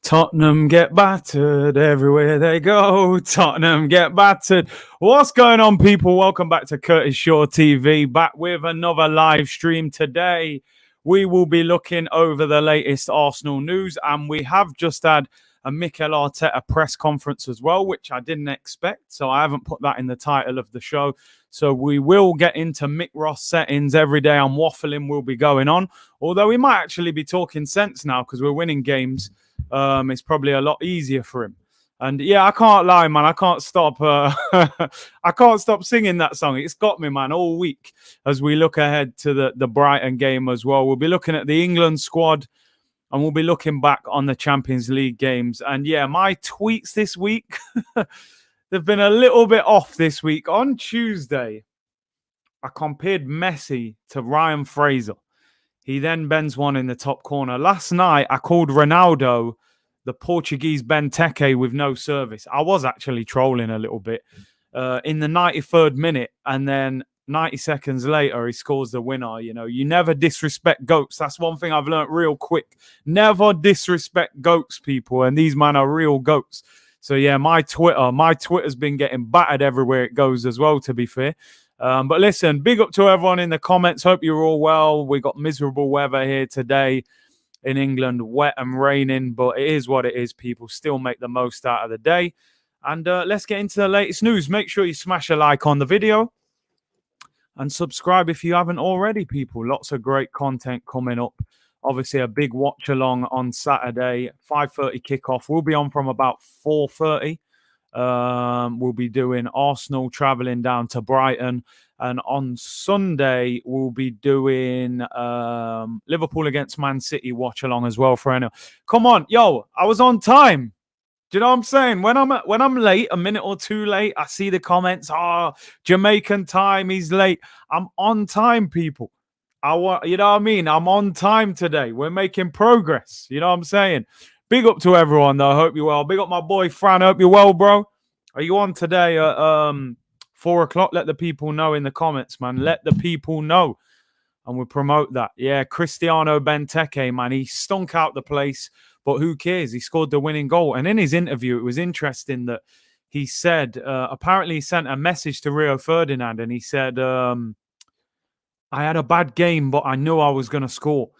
Tottenham get battered everywhere they go. Tottenham get battered. What's going on, people? Welcome back to Curtis Shaw TV. Back with another live stream today. We will be looking over the latest Arsenal news, and we have just had a Mikel Arteta press conference as well, which I didn't expect. So I haven't put that in the title of the show. So we will get into Mick Ross settings every day. I'm waffling will be going on. Although we might actually be talking sense now because we're winning games. It's probably a lot easier for him. And yeah, I can't lie, man. I can't stop. I can't stop singing that song. It's got me, man, all week as we look ahead to the Brighton game as well. We'll be looking at the England squad and we'll be looking back on the Champions League games. And yeah, my tweets this week, they've been a little bit off this week. On Tuesday, I compared Messi to Ryan Fraser. He then bends one in the top corner. Last night, I called Ronaldo the Portuguese Benteke with no service. I was actually trolling a little bit in the 93rd minute. And then 90 seconds later, he scores the winner. You know, you never disrespect GOATs. That's one thing I've learned real quick. Never disrespect GOATs, people. And these men are real GOATs. So, yeah, my Twitter's been getting battered everywhere it goes as well, to be fair. But listen, big up to everyone in the comments. Hope you're all well. We got miserable weather here today in England, wet and raining, but it is what it is, people. Still make the most out of the day. And let's get into the latest news. Make sure you smash a like on the video and subscribe if you haven't already, people. Lots of great content coming up. Obviously, a big watch along on Saturday, 5:30 kickoff. We'll be on from about 4:30. We'll be doing Arsenal traveling down to Brighton, and on Sunday we'll be doing Liverpool against Man City watch along as well. For anyone, come on, yo, I was on time. Do you know what I'm saying? When I'm late, a minute or two late, I see the comments. Jamaican time, he's late. I'm on time, people. You know what I mean? I'm on time today. We're making progress. You know what I'm saying? Big up to everyone, though. I hope you're well. Big up my boy, Fran. Hope you're well, bro. Are you on today at 4 o'clock? Let the people know in the comments, man. Let the people know. And we'll promote that. Yeah, Cristiano Benteke, man. He stunk out the place, but who cares? He scored the winning goal. And in his interview, it was interesting that he said, apparently he sent a message to Rio Ferdinand, and he said, I had a bad game, but I knew I was going to score.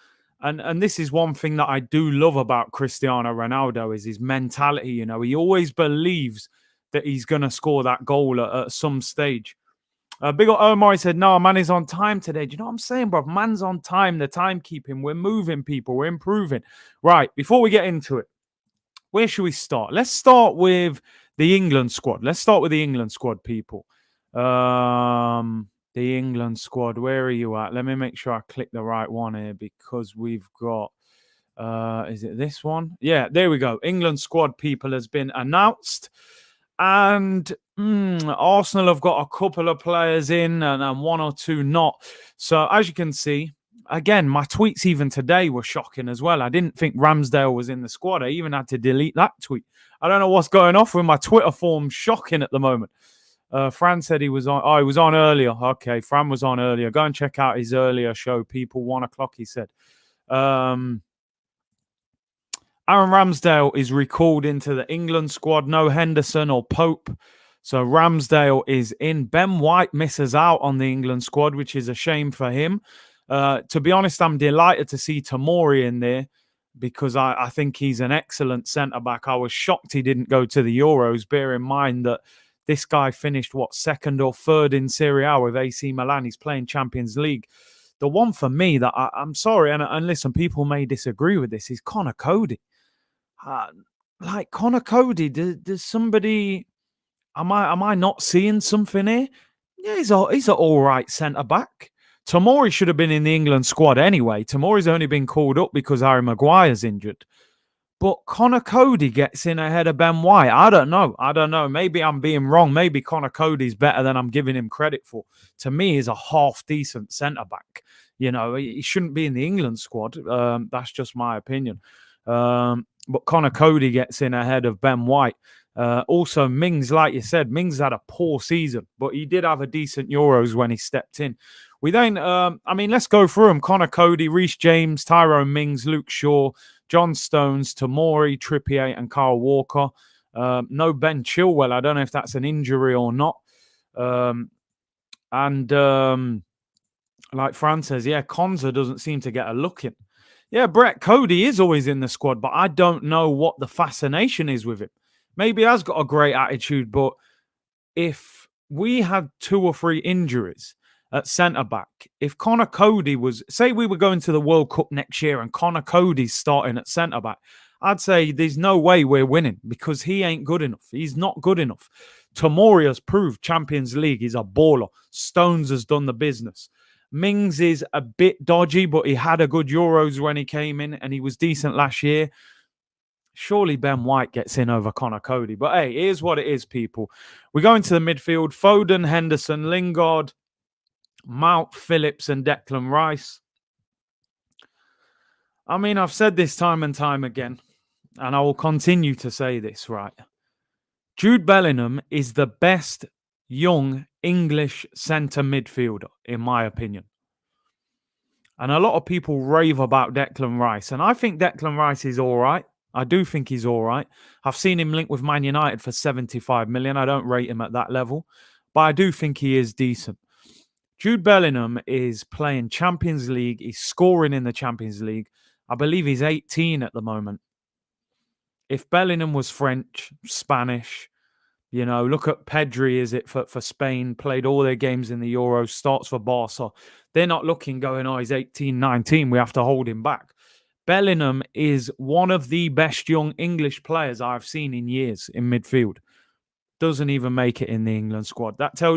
And this is one thing that I do love about Cristiano Ronaldo is his mentality. You know, he always believes that he's going to score that goal at some stage. Big up Omar, he said, no, man is on time today. Do you know what I'm saying, bro? Man's on time, the timekeeping. We're moving, people. We're improving. Right, before we get into it, where should we start? Let's start with the England squad. Let's start with the England squad, people. The England squad, where are you at? Let me make sure I click the right one here because we've got, is it this one? Yeah, there we go. England squad, people, has been announced. And Arsenal have got a couple of players in and one or two not. So as you can see, again, my tweets even today were shocking as well. I didn't think Ramsdale was in the squad. I even had to delete that tweet. I don't know what's going off with my Twitter form. Shocking at the moment. Fran said he was on. Oh, he was on earlier. Okay, Fran was on earlier. Go and check out his earlier show, people. 1 o'clock, he said. Aaron Ramsdale is recalled into the England squad. No Henderson or Pope. So Ramsdale is in. Ben White misses out on the England squad, which is a shame for him. To be honest, I'm delighted to see Tomori in there because I think he's an excellent centre-back. I was shocked he didn't go to the Euros. Bear in mind that this guy finished, second or third in Serie A with AC Milan. He's playing Champions League. The one for me that I'm sorry, and listen, people may disagree with this, is Connor Cody. Like Connor Cody, does somebody... Am I not seeing something here? Yeah, he's an all right centre-back. Tomori should have been in the England squad anyway. Tomori's only been called up because Harry Maguire's injured. But Connor Cody gets in ahead of Ben White. I don't know. Maybe I'm being wrong. Maybe Connor Cody's better than I'm giving him credit for. To me, he's a half-decent centre-back. You know, he shouldn't be in the England squad. That's just my opinion. But Connor Cody gets in ahead of Ben White. Also, Mings, like you said, Mings had a poor season, but he did have a decent Euros when he stepped in. We then, let's go through them. Connor Cody, Reece James, Tyrone Mings, Luke Shaw, John Stones, Tomori, Trippier, and Kyle Walker. No Ben Chilwell. I don't know if that's an injury or not. Like Fran says, yeah, Konza doesn't seem to get a look in. Yeah, Brett Cody is always in the squad, but I don't know what the fascination is with him. Maybe he has got a great attitude, but if we had 2 or 3 injuries at centre back, if Connor Cody was, say we were going to the World Cup next year and Connor Cody's starting at centre back, I'd say there's no way we're winning because he ain't good enough. He's not good enough. Tomori has proved Champions League. He's a baller. Stones has done the business. Mings is a bit dodgy, but he had a good Euros when he came in and he was decent last year. Surely Ben White gets in over Connor Cody. But hey, here's what it is, people. We go into the midfield. Foden, Henderson, Lingard, Mount, Phillips, and Declan Rice. I mean, I've said this time and time again, and I will continue to say this, right? Jude Bellingham is the best young English centre midfielder, in my opinion. And a lot of people rave about Declan Rice. And I think Declan Rice is all right. I do think he's all right. I've seen him linked with Man United for 75 million. I don't rate him at that level. But I do think he is decent. Jude Bellingham is playing Champions League. He's scoring in the Champions League. I believe he's 18 at the moment. If Bellingham was French, Spanish, you know, look at Pedri, is it, for Spain, played all their games in the Euros, starts for Barca. They're not looking, going, oh, he's 18, 19, we have to hold him back. Bellingham is one of the best young English players I've seen in years in midfield. Doesn't even make it in the England squad.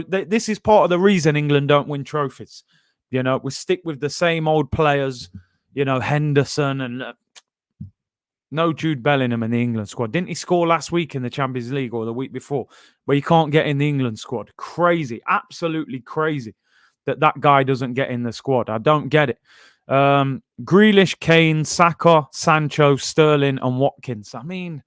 This is part of the reason England don't win trophies. You know, we stick with the same old players, you know, Henderson and no Jude Bellingham in the England squad. Didn't he score last week in the Champions League or the week before? Where you can't get in the England squad. Crazy. Absolutely crazy that guy doesn't get in the squad. I don't get it. Grealish, Kane, Saka, Sancho, Sterling, and Watkins. I mean,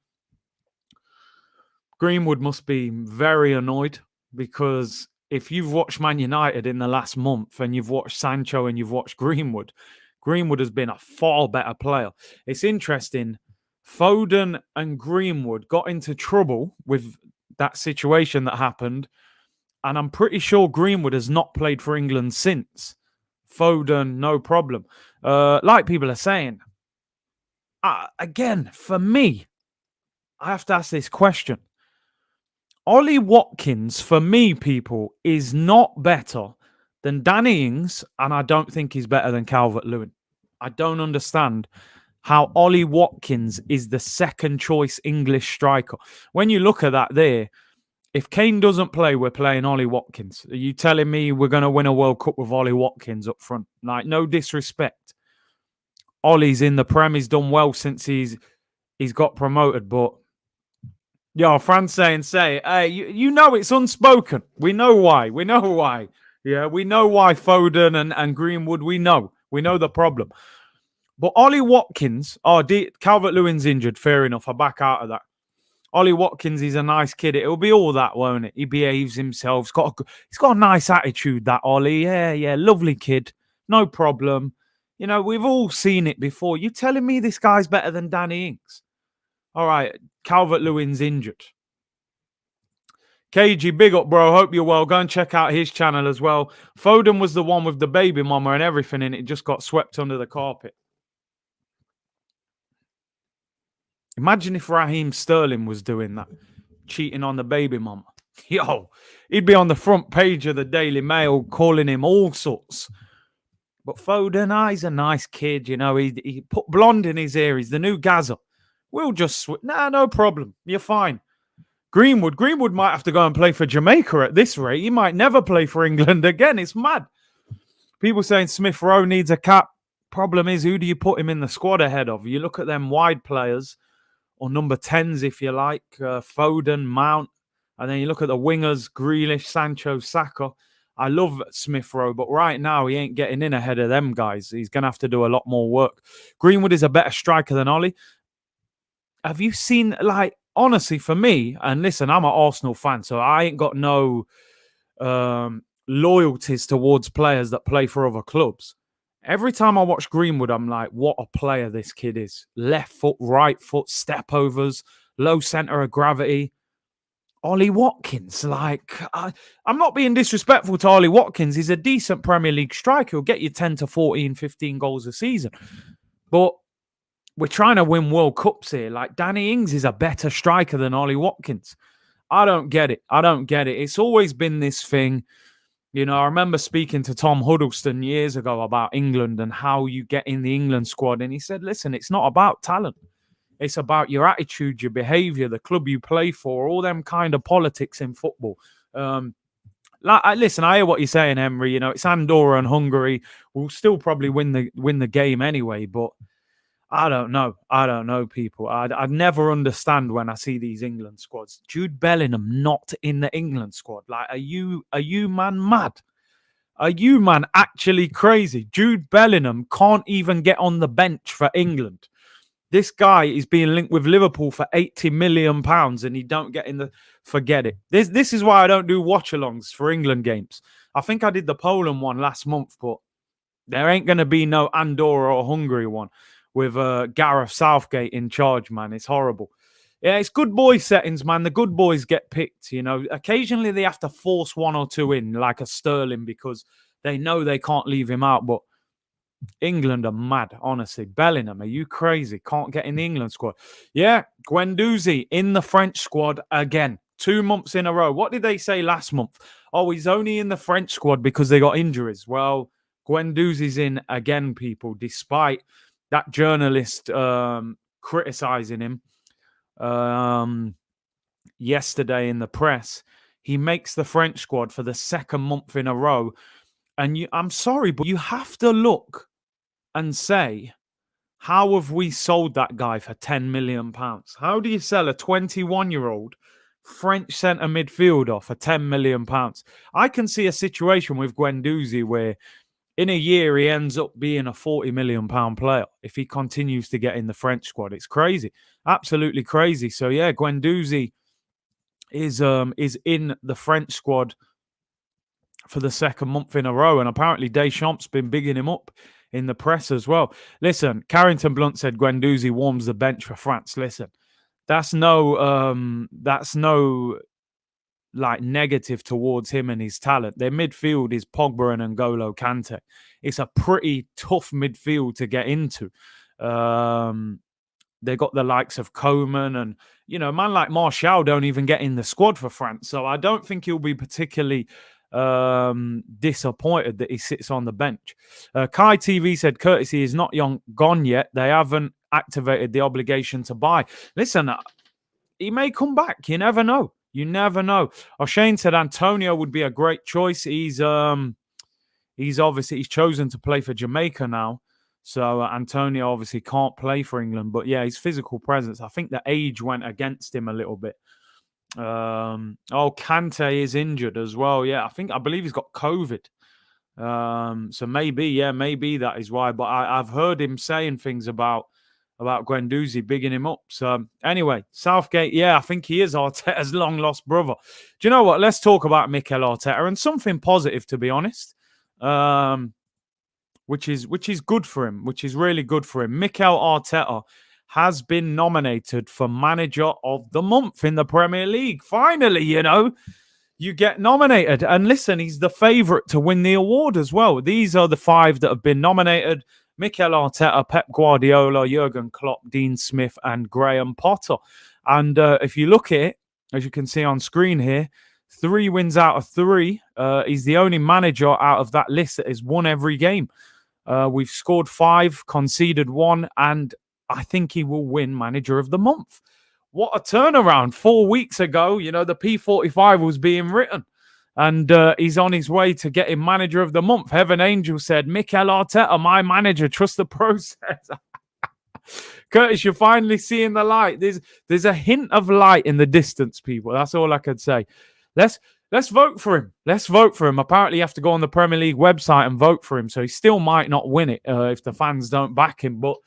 Greenwood must be very annoyed because if you've watched Man United in the last month and you've watched Sancho and you've watched Greenwood, Greenwood has been a far better player. It's interesting. Foden and Greenwood got into trouble with that situation that happened. And I'm pretty sure Greenwood has not played for England since. Foden, no problem. Like people are saying, again, for me, I have to ask this question. Ollie Watkins, for me, people, is not better than Danny Ings, and I don't think he's better than Calvert-Lewin. I don't understand how Ollie Watkins is the second choice English striker. When you look at that there, if Kane doesn't play, we're playing Ollie Watkins. Are you telling me we're going to win a World Cup with Ollie Watkins up front? Like, no disrespect. Ollie's in the Prem. He's done well since he's got promoted. But, yo, Fran's saying, hey, you know it's unspoken. We know why. Yeah, we know why Foden and Greenwood, we know. We know the problem. But Ollie Watkins, Calvert-Lewin's injured. Fair enough. I back out of that. Ollie Watkins, he's a nice kid. It'll be all that, won't it? He behaves himself. He's got a nice attitude, that Ollie. Yeah, lovely kid. No problem. You know, we've all seen it before. You telling me this guy's better than Danny Ings? All right, Calvert-Lewin's injured. KG, big up, bro. Hope you're well. Go and check out his channel as well. Foden was the one with the baby mama and everything, and it just got swept under the carpet. Imagine if Raheem Sterling was doing that, cheating on the baby mama. Yo, he'd be on the front page of the Daily Mail calling him all sorts. But Foden, he's a nice kid, you know. He put blonde in his hair. He's the new Gaza. We'll just no problem. You're fine. Greenwood might have to go and play for Jamaica at this rate. He might never play for England again. It's mad. People saying Smith Rowe needs a cap. Problem is, who do you put him in the squad ahead of? You look at them wide players, or number 10s, if you like, Foden, Mount, and then you look at the wingers, Grealish, Sancho, Saka. I love Smith Rowe, but right now he ain't getting in ahead of them guys. He's going to have to do a lot more work. Greenwood is a better striker than Ollie. Have you seen, like, honestly, for me, and listen, I'm an Arsenal fan, so I ain't got no loyalties towards players that play for other clubs. Every time I watch Greenwood, I'm like, what a player this kid is. Left foot, right foot, step overs, low center of gravity. Ollie Watkins, I'm not being disrespectful to Ollie Watkins. He's a decent Premier League striker. He'll get you 10 to 14, 15 goals a season. But we're trying to win World Cups here. Like, Danny Ings is a better striker than Ollie Watkins. I don't get it. It's always been this thing. You know, I remember speaking to Tom Huddleston years ago about England and how you get in the England squad. And he said, listen, it's not about talent. It's about your attitude, your behavior, the club you play for, all them kind of politics in football. Listen, I hear what you're saying, Henry. You know, it's Andorra and Hungary. We'll still probably win the game anyway, but I don't know, people. I'd never understand when I see these England squads. Jude Bellingham not in the England squad. Like, are you man mad? Are you man actually crazy? Jude Bellingham can't even get on the bench for England. This guy is being linked with Liverpool for £80 million and he don't get in the... Forget it. This is why I don't do watch-alongs for England games. I think I did the Poland one last month, but there ain't going to be no Andorra or Hungary one with Gareth Southgate in charge, man. It's horrible. Yeah, it's good boy settings, man. The good boys get picked, you know. Occasionally they have to force one or two in, like a Sterling, because they know they can't leave him out, but England are mad, honestly. Bellingham, are you crazy? Can't get in the England squad. Yeah, Guendouzi in the French squad again. 2 months in a row. What did they say last month? Oh, he's only in the French squad because they got injuries. Well, Guendouzi's in again, people, despite that journalist criticizing him yesterday in the press. He makes the French squad for the second month in a row. And I'm sorry, but you have to look and say, how have we sold that guy for £10 million? How do you sell a 21-year-old French centre midfielder for £10 million? I can see a situation with Guendouzi where in a year he ends up being a £40 million player if he continues to get in the French squad. It's crazy. Absolutely crazy. So, yeah, Guendouzi is in the French squad for the second month in a row. And apparently Deschamps been bigging him up in the press as well. Listen, Carrington Blunt said Guendouzi warms the bench for France. Listen, that's no like negative towards him and his talent. Their midfield is Pogba and N'Golo Kante. It's a pretty tough midfield to get into. They got the likes of Coman and, you know, a man like Martial don't even get in the squad for France. So I don't think he'll be particularly disappointed that he sits on the bench. Kai TV said Courtesy is not gone yet. They haven't activated the obligation to buy. Listen, he may come back. You never know. You never know. O'Shane said Antonio would be a great choice. He's chosen to play for Jamaica now. So Antonio obviously can't play for England. But yeah, his physical presence, I think the age went against him a little bit. Kante is injured as well. Yeah, I believe he's got COVID. So maybe that is why. But I've heard him saying things about Guendouzi bigging him up. So anyway, Southgate, yeah, I think he is Arteta's long lost brother. Do you know what? Let's talk about Mikel Arteta and something positive, to be honest. Which is good for him, which is really good for him. Mikel Arteta has been nominated for Manager of the Month in the Premier League. Finally, you know, you get nominated. And listen, he's the favourite to win the award as well. These are the 5 that have been nominated. Mikel Arteta, Pep Guardiola, Jurgen Klopp, Dean Smith, and Graham Potter. And if you look at it, as you can see on screen here, 3 wins out of 3. He's the only manager out of that list that has won every game. We've scored 5, conceded 1, and I think he will win Manager of the Month. What a turnaround. 4 weeks ago, you know, the P45 was being written. And he's on his way to getting Manager of the Month. Heaven Angel said, Mikel Arteta, my manager, trust the process. Curtis, you're finally seeing the light. There's a hint of light in the distance, people. That's all I could say. Let's vote for him. Let's vote for him. Apparently, you have to go on the Premier League website and vote for him. So he still might not win it if the fans don't back him. But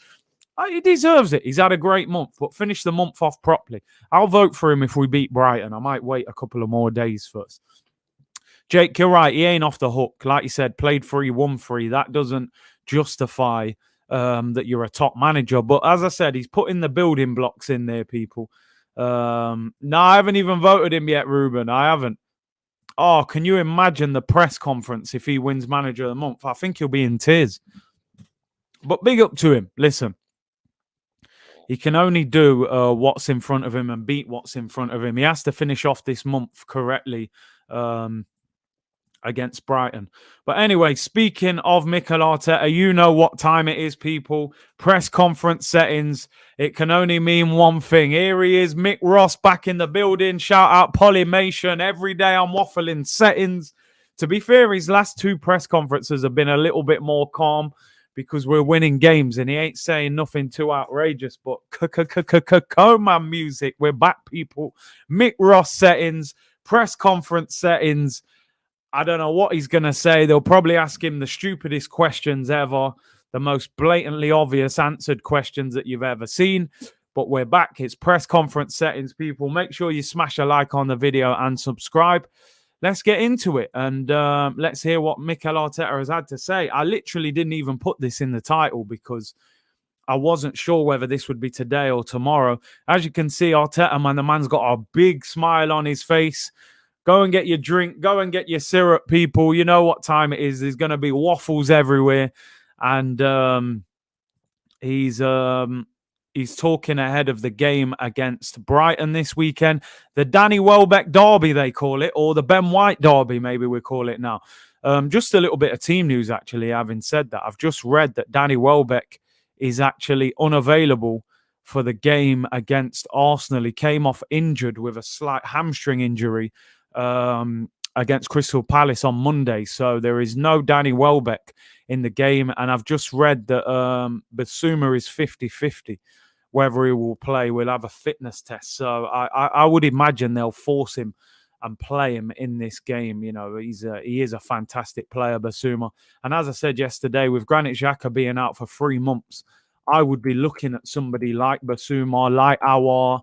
he deserves it. He's had a great month. But finish the month off properly. I'll vote for him if we beat Brighton. I might wait a couple of more days first. Jake, you're right. He ain't off the hook. Like you said, played free, won free. That doesn't justify that you're a top manager. But as I said, he's putting the building blocks in there, people. No, I haven't even voted him yet, Ruben. I haven't. Oh, can you imagine the press conference if he wins Manager of the Month? I think he'll be in tears. But big up to him. Listen, he can only do what's in front of him and beat what's in front of him. He has to finish off this month correctly against Brighton. But anyway, speaking of Mikel Arteta, you know what time it is, people. Press conference settings. It can only mean one thing. Here he is, Mick Ross, back in the building. Shout out Polymation. Every day I'm waffling settings. To be fair, his last two press conferences have been a little bit more calm because we're winning games and he ain't saying nothing too outrageous. But Coma music. We're back, people. Mick Ross settings. Press conference settings. I don't know what he's going to say. They'll probably ask him the stupidest questions ever, the most blatantly obvious answered questions that you've ever seen. But we're back. It's press conference settings, people. Make sure you smash a like on the video and subscribe. Let's get into it and let's hear what Mikel Arteta has had to say. I literally didn't even put this in the title because I wasn't sure whether this would be today or tomorrow. As you can see, Arteta, man, the man's got a big smile on his face. Go and get your drink. Go and get your syrup, people. You know what time it is. There's going to be waffles everywhere. And he's talking ahead of the game against Brighton this weekend. The Danny Welbeck Derby, they call it, or the Ben White Derby, maybe we call it now. Just a little bit of team news, actually, having said that. I've just read that Danny Welbeck is actually unavailable for the game against Arsenal. He came off injured with a slight hamstring injury against Crystal Palace on Monday. So there is no Danny Welbeck in the game. And I've just read that Basuma is 50-50. Whether he will play, we'll have a fitness test. So I would imagine they'll force him and play him in this game. You know, he is a fantastic player, Basuma. And as I said yesterday, with Granit Xhaka being out for 3 months, I would be looking at somebody like Basuma, like Aouar,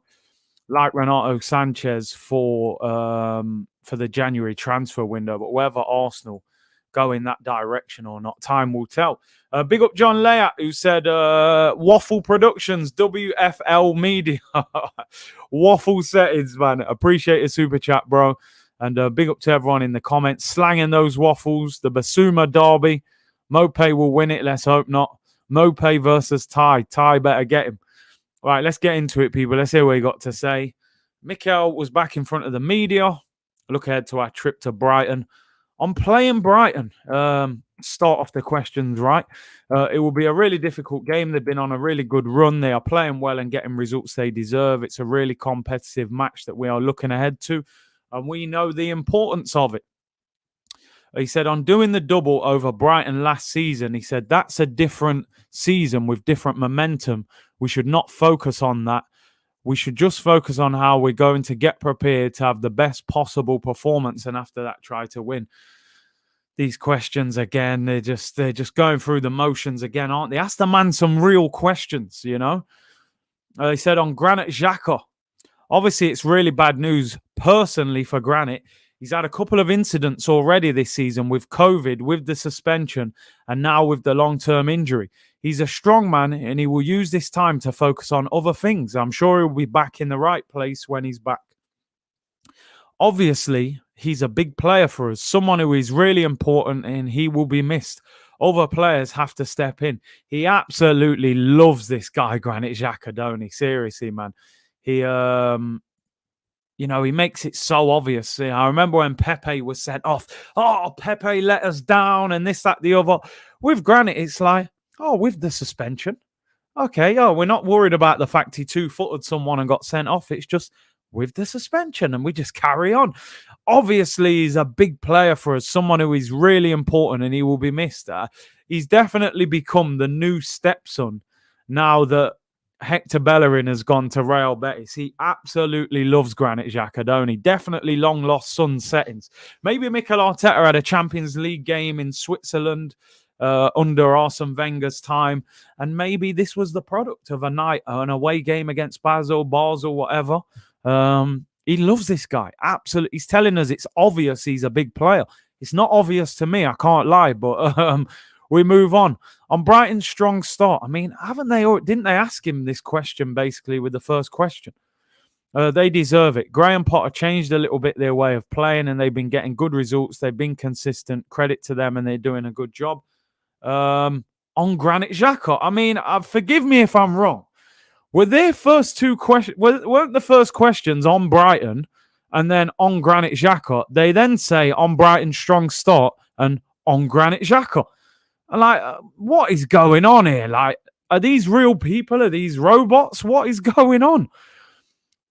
like Renato Sanchez for the January transfer window. But whether Arsenal go in that direction or not, time will tell. Big up John Layat, who said Waffle Productions, WFL Media. Waffle settings, man. Appreciate a super chat, bro. And big up to everyone in the comments slanging those waffles. The Basuma derby. Mopé will win it. Let's hope not. Mopé versus Ty. Ty better get him. All right, let's get into it, people. Let's hear what he got to say. Mikel was back in front of the media. Look ahead to our trip to Brighton. I'm playing Brighton. Start off the questions, right? It will be a really difficult game. They've been on a really good run. They are playing well and getting results they deserve. It's a really competitive match that we are looking ahead to, and we know the importance of it. He said, on doing the double over Brighton last season, he said, that's a different season with different momentum. We should not focus on that. We should just focus on how we're going to get prepared to have the best possible performance, and after that, try to win. These questions again, they're just going through the motions again, aren't they? Ask the man some real questions, you know. He said on Granit Xhaka, obviously it's really bad news personally for Granit. He's had a couple of incidents already this season with COVID, with the suspension, and now with the long-term injury. He's a strong man, and he will use this time to focus on other things. I'm sure he'll be back in the right place when he's back. Obviously, he's a big player for us, someone who is really important, and he will be missed. Other players have to step in. He absolutely loves this guy, Granit Xhaka, don't he? Seriously, man. He, you know, he makes it so obvious. I remember when Pepe was sent off. Oh, Pepe let us down and this, that, the other. With Granit, it's like, oh, with the suspension. Okay, oh, we're not worried about the fact he two-footed someone and got sent off. It's just with the suspension and we just carry on. Obviously, he's a big player for us, someone who is really important and he will be missed. He's definitely become the new stepson now that Hector Bellerin has gone to Real Betis. He absolutely loves Granit Xhaka, don't he? Definitely long-lost son settings. Maybe Mikel Arteta had a Champions League game in Switzerland under Arsene Wenger's time, and maybe this was the product of a night, an away game against Basel, whatever. He loves this guy. Absolutely. He's telling us it's obvious he's a big player. It's not obvious to me, I can't lie, but We move on. On Brighton's strong start, I mean, didn't they ask him this question basically with the first question? They deserve it. Graham Potter changed a little bit their way of playing, and they've been getting good results. They've been consistent. Credit to them, and they're doing a good job. On Granit Xhaka, I mean, forgive me if I'm wrong. Were their first two questions, weren't the first questions on Brighton and then on Granit Xhaka? They then say on Brighton's strong start and on Granit Xhaka. Like, what is going on here? Like, are these real people? Are these robots? What is going on?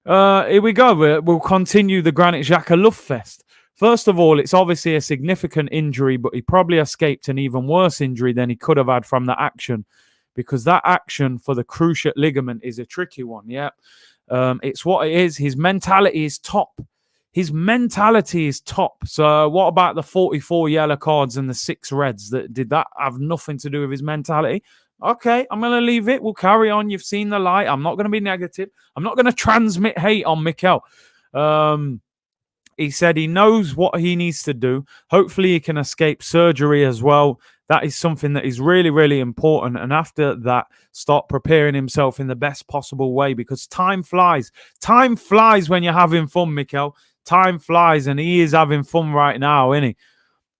Here we go. We'll continue the Granit Xhaka love fest. First of all, it's obviously a significant injury, but he probably escaped an even worse injury than he could have had from that action, because that action for the cruciate ligament is a tricky one. Yeah, it's what it is. His mentality is top. His mentality is top. So what about the 44 yellow cards and the 6 reds? Did that have nothing to do with his mentality? Okay, I'm going to leave it. We'll carry on. You've seen the light. I'm not going to be negative. I'm not going to transmit hate on Mikel. He said he knows what he needs to do. Hopefully he can escape surgery as well. That is something that is really, really important. And after that, start preparing himself in the best possible way, because time flies. Time flies when you're having fun, Mikel. Time flies, and he is having fun right now, isn't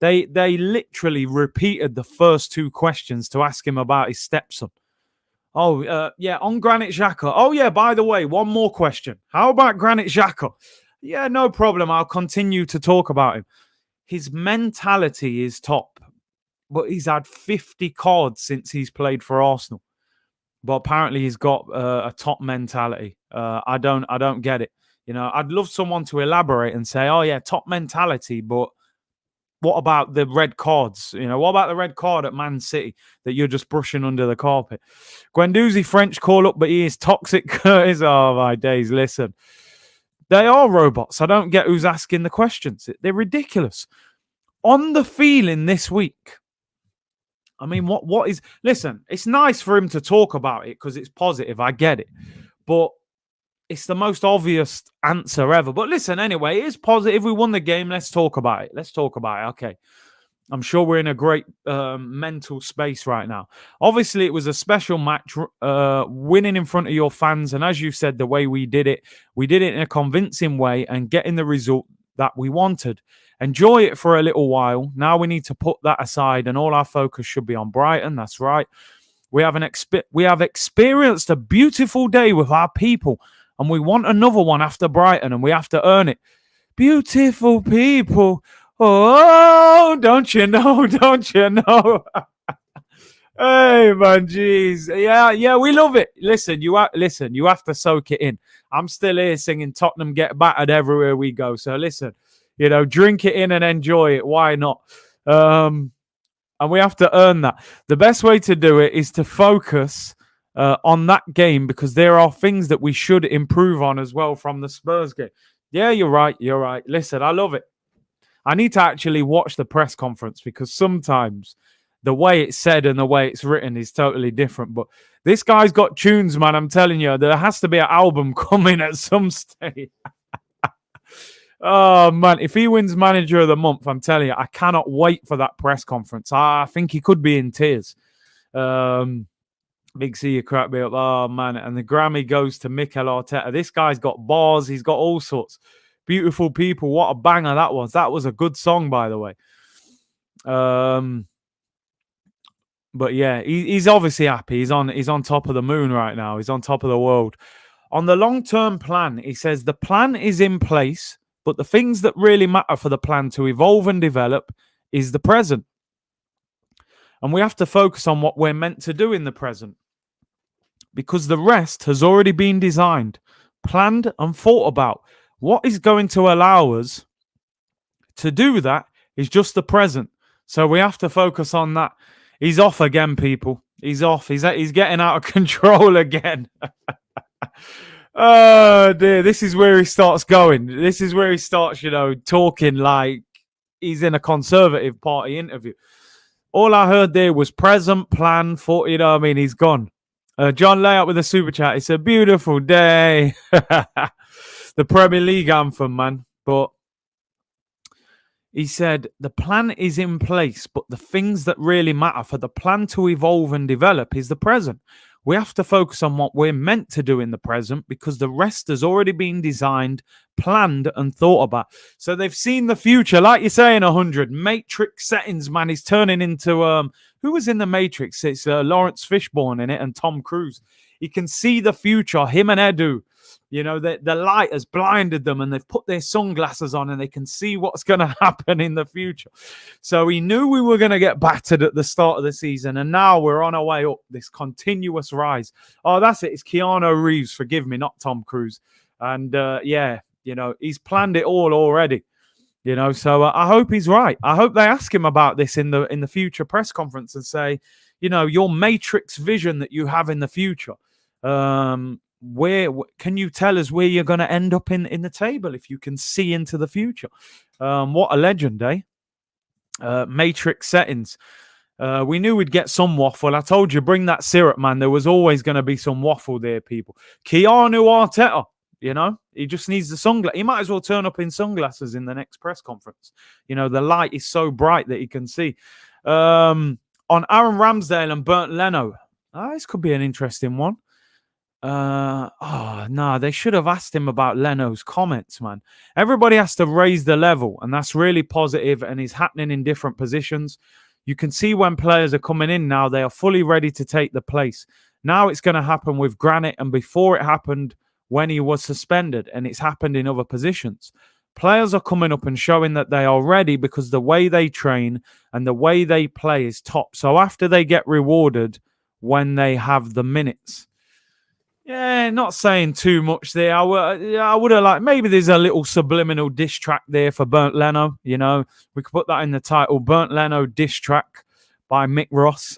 he? They literally repeated the first 2 questions to ask him about his stepson. Yeah, on Granit Xhaka. Oh, yeah, by the way, one more question. How about Granit Xhaka? Yeah, no problem. I'll continue to talk about him. His mentality is top, but he's had 50 cards since he's played for Arsenal. But apparently he's got a top mentality. I don't get it. You know, I'd love someone to elaborate and say, oh, yeah, top mentality, but what about the red cards? You know, what about the red card at Man City that you're just brushing under the carpet? Guendouzi French call up, but he is toxic, Curtis. Oh, my days. Listen, they are robots. I don't get who's asking the questions. They're ridiculous. On the feeling this week, I mean, what is... Listen, it's nice for him to talk about it because it's positive. I get it. But it's the most obvious answer ever. But listen, anyway, it is positive. We won the game. Let's talk about it. Okay. I'm sure we're in a great mental space right now. Obviously, it was a special match, winning in front of your fans. And as you said, the way we did it in a convincing way and getting the result that we wanted. Enjoy it for a little while. Now we need to put that aside, and all our focus should be on Brighton. That's right. We have experienced a beautiful day with our people, and we want another one after Brighton, and we have to earn it. Beautiful people. Oh, don't you know? Hey, man, jeez. Yeah, we love it. Listen, you have to soak it in. I'm still here singing Tottenham get battered everywhere we go. So listen, you know, drink it in and enjoy it. Why not? And we have to earn that. The best way to do it is to focus on that game, because there are things that we should improve on as well from the Spurs game. Yeah, you're right. Listen, I love it. I need to actually watch the press conference, because sometimes the way it's said and the way it's written is totally different. But this guy's got tunes, man. I'm telling you, there has to be an album coming at some stage. Oh, man, if he wins Manager of the Month, I'm telling you, I cannot wait for that press conference. I think he could be in tears. Big C, you crack me up. Oh, man. And the Grammy goes to Mikel Arteta. This guy's got bars. He's got all sorts. Beautiful people. What a banger that was. That was a good song, by the way. But yeah, he's obviously happy. He's on top of the moon right now. He's on top of the world. On the long-term plan, he says the plan is in place, but the things that really matter for the plan to evolve and develop is the present. And we have to focus on what we're meant to do in the present, because the rest has already been designed, planned and thought about. What is going to allow us to do that is just the present. So we have to focus on that. He's off again, people. He's off. He's getting out of control again. Oh, dear. This is where he starts going. This is where he starts, talking like he's in a Conservative Party interview. All I heard there was present, plan, thought, he's gone. John Layout with a super chat. It's a beautiful day. The Premier League anthem, man. But He said, the plan is in place, but the things that really matter for the plan to evolve and develop is the present. We have to focus on what we're meant to do in the present because the rest has already been designed, planned, and thought about. So they've seen the future. Like you say in 100, Matrix settings, man, is turning into, who was in the Matrix? It's Lawrence Fishburne in it and Tom Cruise. You can see the future, him and Edu. You know, the light has blinded them and they've put their sunglasses on and they can see what's going to happen in the future. So he knew we were going to get battered at the start of the season. And now we're on our way up, this continuous rise. Oh, that's it. It's Keanu Reeves. Forgive me, not Tom Cruise. And yeah, you know, he's planned it all already. You know, so I hope he's right. I hope they ask him about this in the future press conference and say, you know, your Matrix vision that you have in the future. Where can you tell us where you're going to end up in the table if you can see into the future? What a legend, eh? Matrix settings. We knew we'd get some waffle. I told you, bring that syrup, man. There was always going to be some waffle there, people. Keanu Arteta, you know, he just needs the sunglasses. He might as well turn up in sunglasses in the next press conference. You know, the light is so bright that he can see. On Aaron Ramsdale and Bernd Leno. This could be an interesting one. No, they should have asked him about Leno's comments, man. Everybody has to raise the level, and that's really positive and is happening in different positions. You can see when players are coming in now, they are fully ready to take the place. Now it's going to happen with Granit, and before it happened when he was suspended, and it's happened in other positions. Players are coming up and showing that they are ready because the way they train and the way they play is top. So after they get rewarded when they have the minutes. Yeah, not saying too much there. I would have liked, maybe there's a little subliminal diss track there for Bernd Leno. You know, we could put that in the title, Bernd Leno diss track by Mick Ross.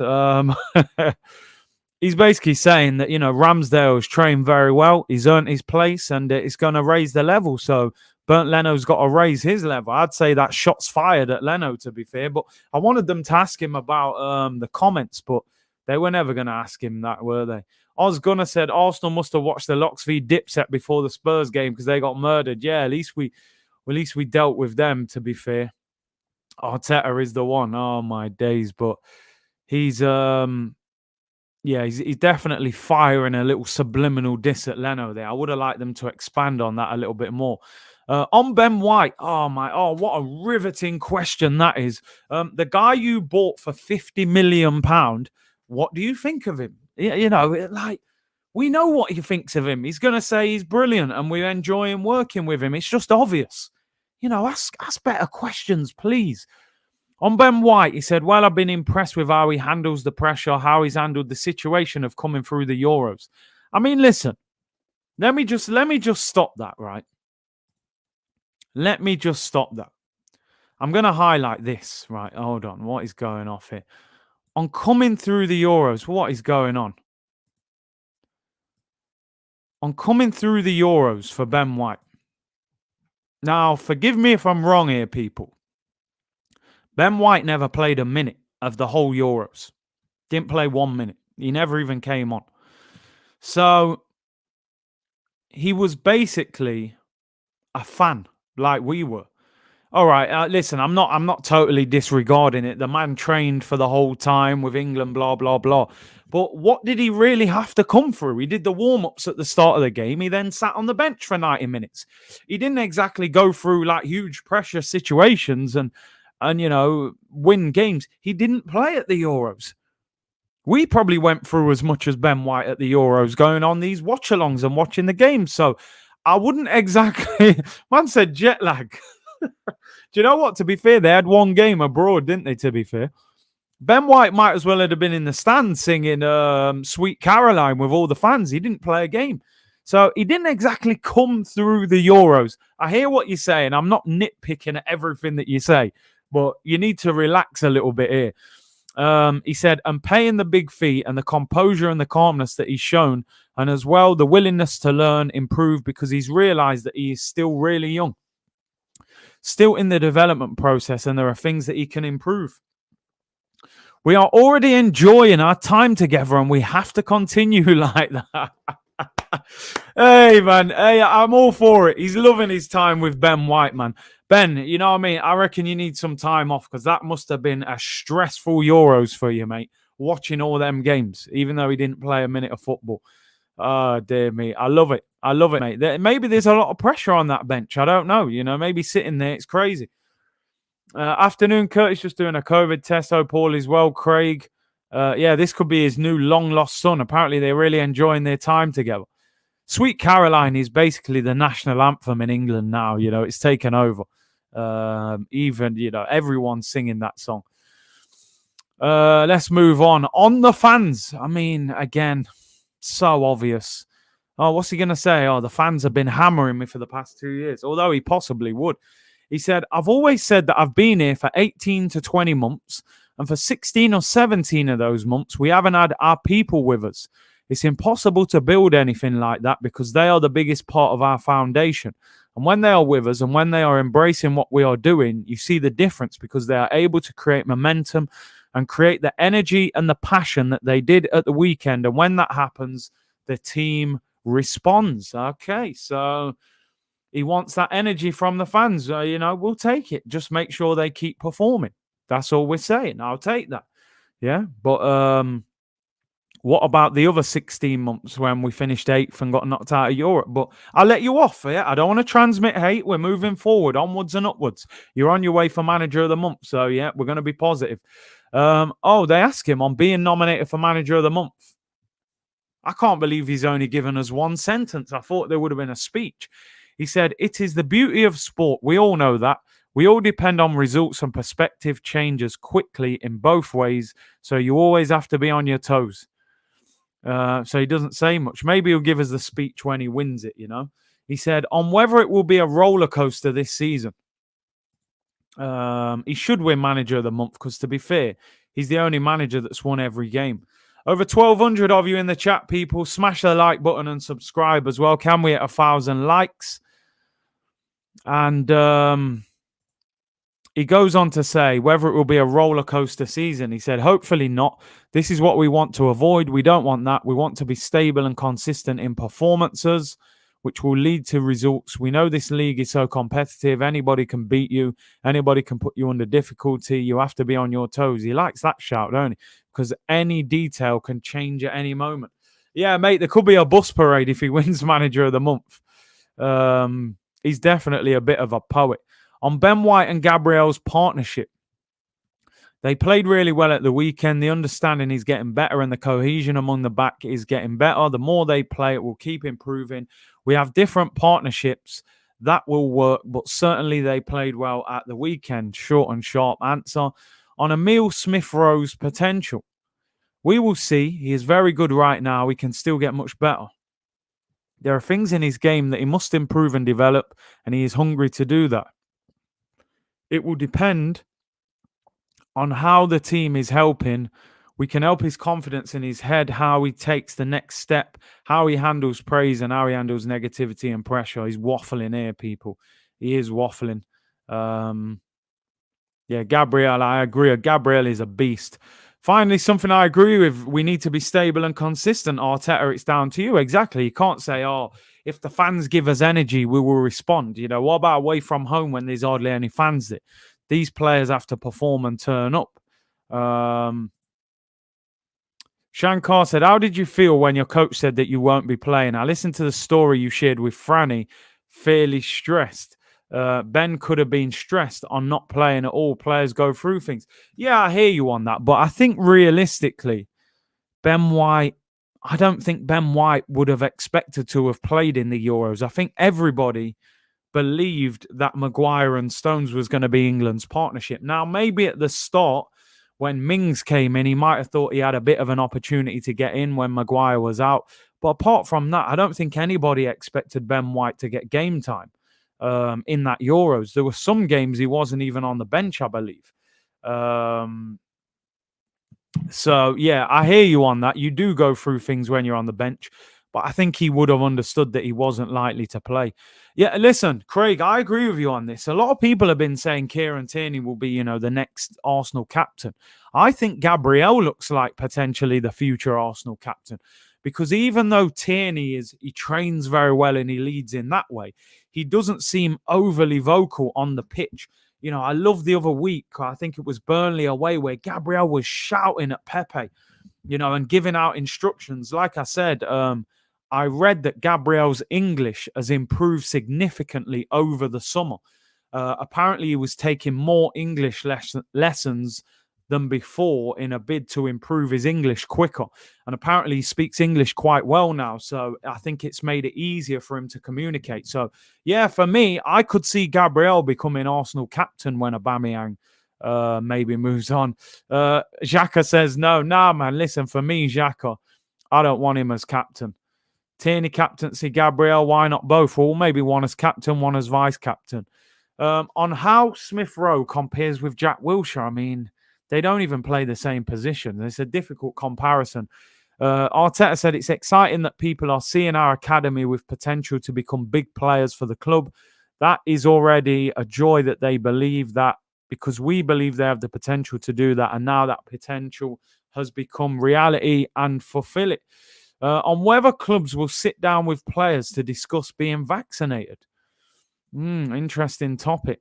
He's basically saying that, you know, Ramsdale's trained very well. He's earned his place and it's going to raise the level. So Bernd Leno's got to raise his level. I'd say that shots fired at Leno, to be fair. But I wanted them to ask him about the comments, but they were never going to ask him that, were they? Oz Gunner said Arsenal must have watched the Locks v Dipset before the Spurs game because they got murdered. Yeah, at least we dealt with them, to be fair. Arteta is the one. Oh my days. But he's he's definitely firing a little subliminal diss at Leno there. I would have liked them to expand on that a little bit more. On Ben White, what a riveting question that is. The guy you bought for £50 million, what do you think of him? You know, like, we know what he thinks of him. He's going to say he's brilliant and we're enjoying working with him. It's just obvious. You know, ask better questions, please. On Ben White, he said, well, I've been impressed with how he handles the pressure, how he's handled the situation of coming through the Euros. I mean, listen, let me just stop that, right? Let me just stop that. I'm going to highlight this, right? Hold on. What is going off here? On coming through the Euros, what is going on? On coming through the Euros for Ben White. Now, forgive me if I'm wrong here, people. Ben White never played a minute of the whole Euros. Didn't play 1 minute. He never even came on. So, he was basically a fan, like we were. All right, listen, I'm not totally disregarding it. The man trained for the whole time with England, blah, blah, blah. But what did he really have to come through? He did the warm-ups at the start of the game. He then sat on the bench for 90 minutes. He didn't exactly go through like huge pressure situations and you know, win games. He didn't play at the Euros. We probably went through as much as Ben White at the Euros, going on these watch-alongs and watching the games. So I wouldn't exactly... Man said jet lag. Do you know what? To be fair, they had one game abroad, didn't they, to be fair? Ben White might as well have been in the stands singing Sweet Caroline with all the fans. He didn't play a game. So he didn't exactly come through the Euros. I hear what you're saying. I'm not nitpicking at everything that you say, but you need to relax a little bit here. He said, I'm paying the big fee and the composure and the calmness that he's shown, and as well the willingness to learn, improve, because he's realized that he is still really young. Still in the development process, and there are things that he can improve. We are already enjoying our time together, and we have to continue like that. Hey, man. Hey, I'm all for it. He's loving his time with Ben White, man. Ben, you know what I mean? I reckon you need some time off because that must have been a stressful Euros for you, mate. Watching all them games, even though he didn't play a minute of football. Oh, dear me. I love it. I love it, mate. Maybe there's a lot of pressure on that bench. I don't know. You know, maybe sitting there, it's crazy. Afternoon, Curtis just doing a COVID test. Hope all is well, Craig. Yeah, this could be his new long-lost son. Apparently, they're really enjoying their time together. Sweet Caroline is basically the national anthem in England now. You know, it's taken over. Even, you know, everyone's singing that song. Let's move on. On the fans. I mean, again, so obvious. Oh, what's he going to say? Oh, the fans have been hammering me for the past 2 years, although he possibly would. He said, I've always said that I've been here for 18 to 20 months, and for 16 or 17 of those months, we haven't had our people with us. It's impossible to build anything like that because they are the biggest part of our foundation. And when they are with us and when they are embracing what we are doing, you see the difference because they are able to create momentum and create the energy and the passion that they did at the weekend. And when that happens, the team responds. Okay, so he wants that energy from the fans. You know, we'll take it. Just make sure they keep performing. That's all we're saying. I'll take that. Yeah, but what about the other 16 months when we finished 8th and got knocked out of Europe? But I'll let you off. Yeah? I don't want to transmit hate. We're moving forward, onwards and upwards. You're on your way for Manager of the Month. So, yeah, we're going to be positive. They ask him on being nominated for Manager of the Month. I can't believe he's only given us one sentence. I thought there would have been a speech. He said, it is the beauty of sport. We all know that. We all depend on results and perspective changes quickly in both ways. So you always have to be on your toes. So he doesn't say much. Maybe he'll give us the speech when he wins it, you know. He said, on whether it will be a roller coaster this season. He should win Manager of the Month because, to be fair, he's the only manager that's won every game. Over 1,200 of you in the chat, people. Smash the like button and subscribe as well. Can we hit 1,000 likes? And he goes on to say whether it will be a roller coaster season. He said, hopefully not. This is what we want to avoid. We don't want that. We want to be stable and consistent in performances, which will lead to results. We know this league is so competitive. Anybody can beat you. Anybody can put you under difficulty. You have to be on your toes. He likes that shout, don't he? Because any detail can change at any moment. Yeah, mate, there could be a bus parade if he wins Manager of the Month. He's definitely a bit of a poet. On Ben White and Gabriel's partnership, they played really well at the weekend. The understanding is getting better and the cohesion among the back is getting better. The more they play, it will keep improving. We have different partnerships that will work, but certainly they played well at the weekend. Short and sharp answer. On Emile Smith-Rowe's potential, we will see. He is very good right now. He can still get much better. There are things in his game that he must improve and develop, and he is hungry to do that. It will depend on how the team is helping. We can help his confidence in his head, how he takes the next step, how he handles praise and how he handles negativity and pressure. He's waffling here, people. He is waffling. Yeah, Gabriel, I agree. Gabriel is a beast. Finally, something I agree with. We need to be stable and consistent. Arteta, it's down to you. Exactly. You can't say, oh, if the fans give us energy, we will respond. You know, what about away from home when there's hardly any fans there? These players have to perform and turn up. Shankar said, how did you feel when your coach said that you won't be playing? I listened to the story you shared with Franny, fairly stressed. Ben could have been stressed on not playing at all. Players go through things. Yeah, I hear you on that. But I think realistically, Ben White, I don't think Ben White would have expected to have played in the Euros. I think everybody believed that Maguire and Stones was going to be England's partnership. Now, maybe at the start, when Mings came in, he might have thought he had a bit of an opportunity to get in when Maguire was out. But apart from that, I don't think anybody expected Ben White to get game time in that Euros. There were some games he wasn't even on the bench, I believe. So, yeah, I hear you on that. You do go through things when you're on the bench. But I think he would have understood that he wasn't likely to play. Yeah, listen, Craig, I agree with you on this. A lot of people have been saying Kieran Tierney will be, the next Arsenal captain. I think Gabriel looks like potentially the future Arsenal captain because even though Tierney he trains very well and he leads in that way, he doesn't seem overly vocal on the pitch. You know, I love the other week, I think it was Burnley away, where Gabriel was shouting at Pepe, you know, and giving out instructions. Like I said, I read that Gabriel's English has improved significantly over the summer. Apparently, he was taking more English lessons than before in a bid to improve his English quicker. And apparently he speaks English quite well now. So I think it's made it easier for him to communicate. So, yeah, for me, I could see Gabriel becoming Arsenal captain when Aubameyang maybe moves on. Xhaka says, no, man, listen, for me, Xhaka, I don't want him as captain. Tierney captaincy, Gabriel, why not both? Or maybe one as captain, one as vice captain. On how Smith Rowe compares with Jack Wilshere, I mean, they don't even play the same position. It's a difficult comparison. Arteta said it's exciting that people are seeing our academy with potential to become big players for the club. That is already a joy that they believe that, because we believe they have the potential to do that. And now that potential has become reality and fulfill it. On whether clubs will sit down with players to discuss being vaccinated. Interesting topic.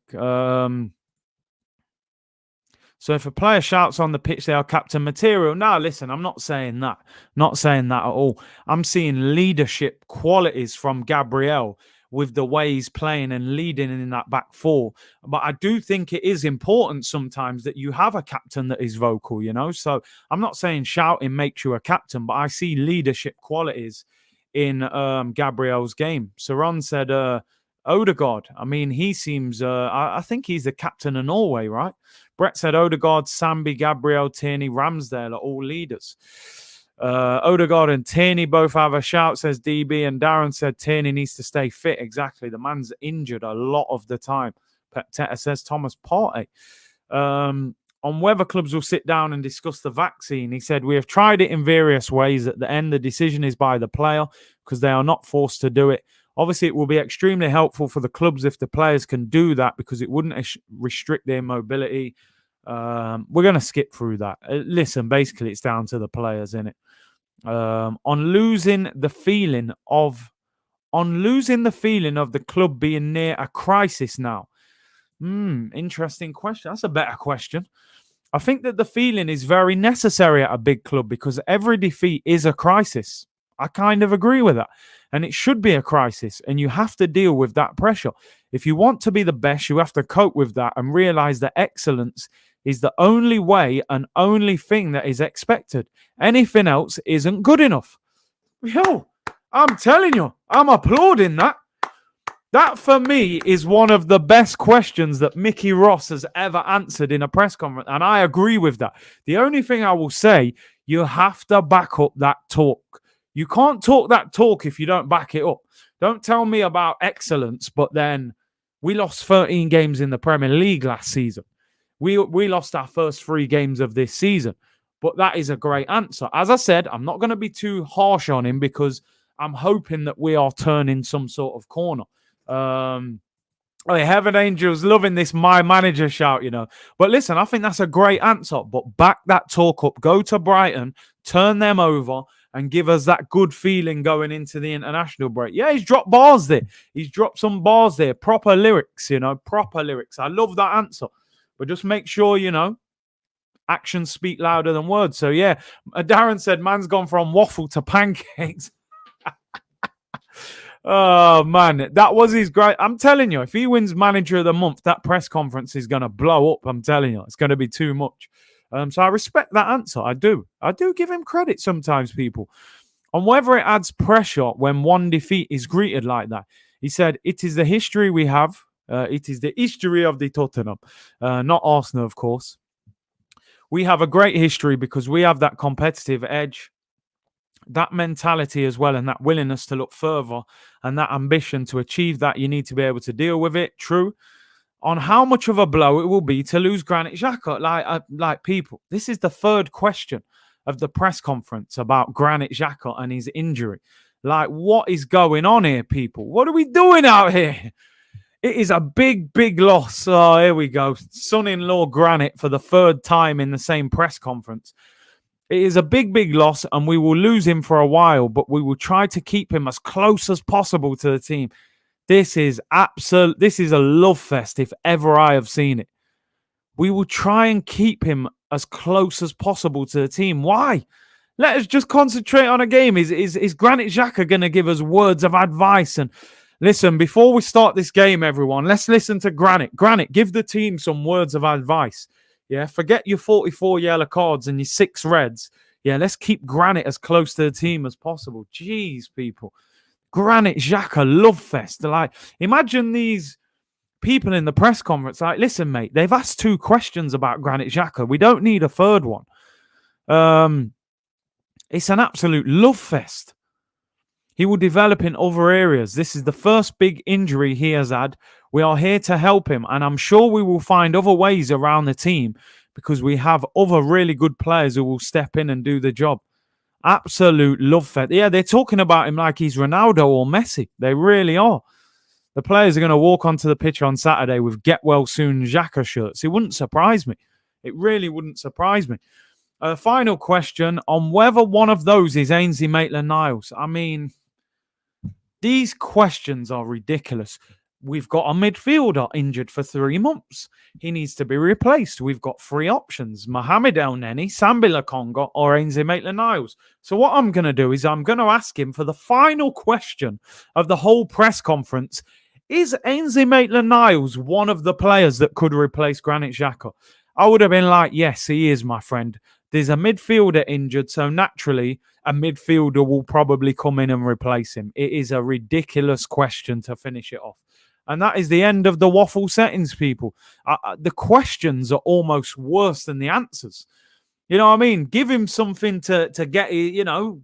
So if a player shouts on the pitch they are captain material, now listen, I'm not saying that. Not saying that at all. I'm seeing leadership qualities from Gabriel with the way he's playing and leading in that back four. But I do think it is important sometimes that you have a captain that is vocal, you know. So I'm not saying shouting makes you a captain, but I see leadership qualities in Gabriel's game. Saron said Odegaard. I mean, he seems, I think he's the captain of Norway, right? Brett said Odegaard, Sambi, Gabriel, Tierney, Ramsdale are all leaders. Odegaard and Tierney both have a shout, says DB. And Darren said Tierney needs to stay fit. Exactly. The man's injured a lot of the time. Teta says Thomas Partey. On whether clubs will sit down and discuss the vaccine, he said, we have tried it in various ways. At the end, the decision is by the player because they are not forced to do it. Obviously, it will be extremely helpful for the clubs if the players can do that because it wouldn't restrict their mobility. We're going to skip through that. Listen, basically, it's down to the players, isn't it? On losing the feeling of the club being near a crisis now. Interesting question. That's a better question. I think that the feeling is very necessary at a big club because every defeat is a crisis. I kind of agree with that. And it should be a crisis. And you have to deal with that pressure. If you want to be the best, you have to cope with that and realize that excellence is the only way and only thing that is expected. Anything else isn't good enough. Yo, I'm telling you, I'm applauding that. That, for me, is one of the best questions that Mickey Ross has ever answered in a press conference. And I agree with that. The only thing I will say, you have to back up that talk. You can't talk that talk if you don't back it up. Don't tell me about excellence, but then we lost 13 games in the Premier League last season. We lost our first 3 games of this season. But that is a great answer. As I said, I'm not going to be too harsh on him because I'm hoping that we are turning some sort of corner. Heaven Angels loving this my manager shout, you know. But listen, I think that's a great answer. But back that talk up. Go to Brighton, turn them over, and give us that good feeling going into the international break. Yeah, he's dropped bars there. He's dropped some bars there. Proper lyrics, you know. Proper lyrics. I love that answer. But just make sure, you know, actions speak louder than words. So, yeah, Darren said, man's gone from waffle to pancakes. Oh, man, that was his great. I'm telling you, if he wins Manager of the Month, that press conference is going to blow up. I'm telling you, it's going to be too much. So I respect that answer. I do give him credit sometimes, people. On whether it adds pressure when one defeat is greeted like that. He said, it is the history we have. It is the history of the Tottenham. Not Arsenal, of course. We have a great history because we have that competitive edge. That mentality as well, and that willingness to look further, and that ambition to achieve that, you need to be able to deal with it. True. On how much of a blow it will be to lose Granit Xhaka, like people. This is the third question of the press conference about Granit Xhaka and his injury. Like, what is going on here, people? What are we doing out here? It is a big, big loss. Oh, here we go. Son-in-law Granit for the third time in the same press conference. It is a big, big loss, and we will lose him for a while, but we will try to keep him as close as possible to the team. This is absolute. This is a love fest if ever I have seen it. We will try and keep him as close as possible to the team. Why? Let us just concentrate on a game. Is Granit Xhaka going to give us words of advice? And listen, before we start this game, everyone, let's listen to Granit. Granit, give the team some words of advice. Yeah, forget your 44 yellow cards and your 6 reds. Yeah, let's keep Granit as close to the team as possible. Jeez, people. Granit Xhaka love fest. Like, imagine these people in the press conference. Like, listen, mate, they've asked 2 questions about Granit Xhaka. We don't need a third one. It's an absolute love fest. He will develop in other areas. This is the first big injury he has had. We are here to help him, and I'm sure we will find other ways around the team because we have other really good players who will step in and do the job. Absolute love fest. Yeah, they're talking about him like he's Ronaldo or Messi. They really are. The players are going to walk onto the pitch on Saturday with Get Well Soon Xhaka shirts. It wouldn't surprise me. It really wouldn't surprise me. Final question on whether one of those is Ainsley Maitland-Niles. I mean, these questions are ridiculous. We've got a midfielder injured for 3 months. He needs to be replaced. We've got 3 options: Mohamed El Neni, Sambi Lokonga, or Ainsley Maitland-Niles. So what I'm going to do is I'm going to ask him for the final question of the whole press conference. Is Ainsley Maitland-Niles one of the players that could replace Granit Xhaka? I would have been like, yes, he is, my friend. There's a midfielder injured, so naturally a midfielder will probably come in and replace him. It is a ridiculous question to finish it off. And that is the end of the waffle settings, people. The questions are almost worse than the answers. You know what I mean? Give him something to get,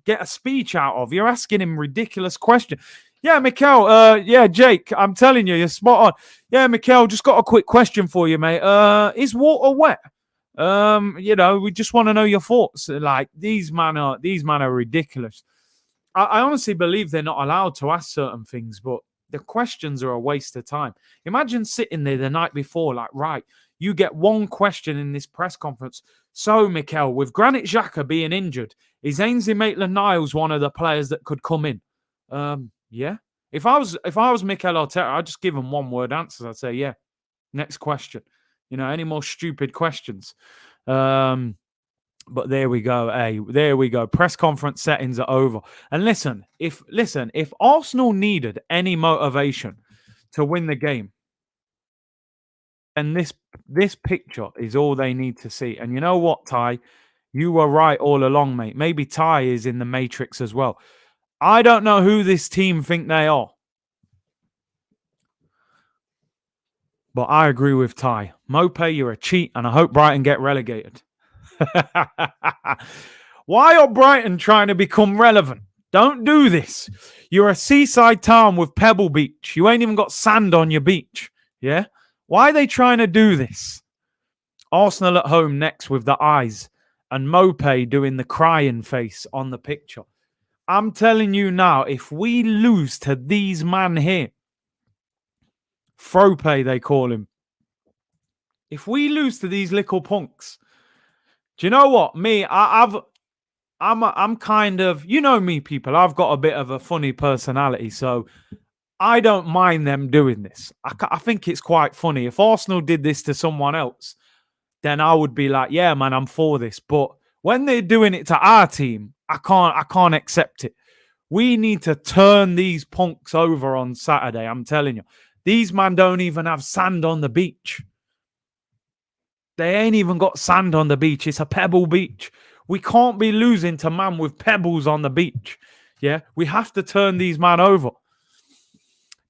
get a speech out of. You're asking him ridiculous questions. Yeah, Mikel. Yeah, Jake, I'm telling you, you're spot on. Yeah, Mikel, just got a quick question for you, mate. Is water wet? We just want to know your thoughts. Like, these man are ridiculous. I honestly believe they're not allowed to ask certain things, but the questions are a waste of time. Imagine sitting there the night before, like, right, you get one question in this press conference. So, Mikel, with Granit Xhaka being injured, is Ainsley Maitland-Niles one of the players that could come in? Yeah. If I was Mikel Arteta, I'd just give him one word answers. I'd say, yeah. Next question. Any more stupid questions? But there we go. Hey, there we go. Press conference settings are over. And listen, if Arsenal needed any motivation to win the game, then this picture is all they need to see. And you know what, Ty? You were right all along, mate. Maybe Ty is in the Matrix as well. I don't know who this team think they are. But I agree with Ty. Mopé, you're a cheat, and I hope Brighton get relegated. Why are Brighton trying to become relevant? Don't do this. You're a seaside town with Pebble Beach. You ain't even got sand on your beach. Yeah? Why are they trying to do this? Arsenal at home next with the eyes, and Mopé doing the crying face on the picture. I'm telling you now, if we lose to these man here, Frope, they call him. If we lose to these little punks, do you know what? Me, I'm kind of, you know me, people. I've got a bit of a funny personality, so I don't mind them doing this. I think it's quite funny. If Arsenal did this to someone else, then I would be like, yeah, man, I'm for this. But when they're doing it to our team, I can't accept it. We need to turn these punks over on Saturday. I'm telling you. These men don't even have sand on the beach. They ain't even got sand on the beach. It's a pebble beach. We can't be losing to man with pebbles on the beach. Yeah, we have to turn these men over.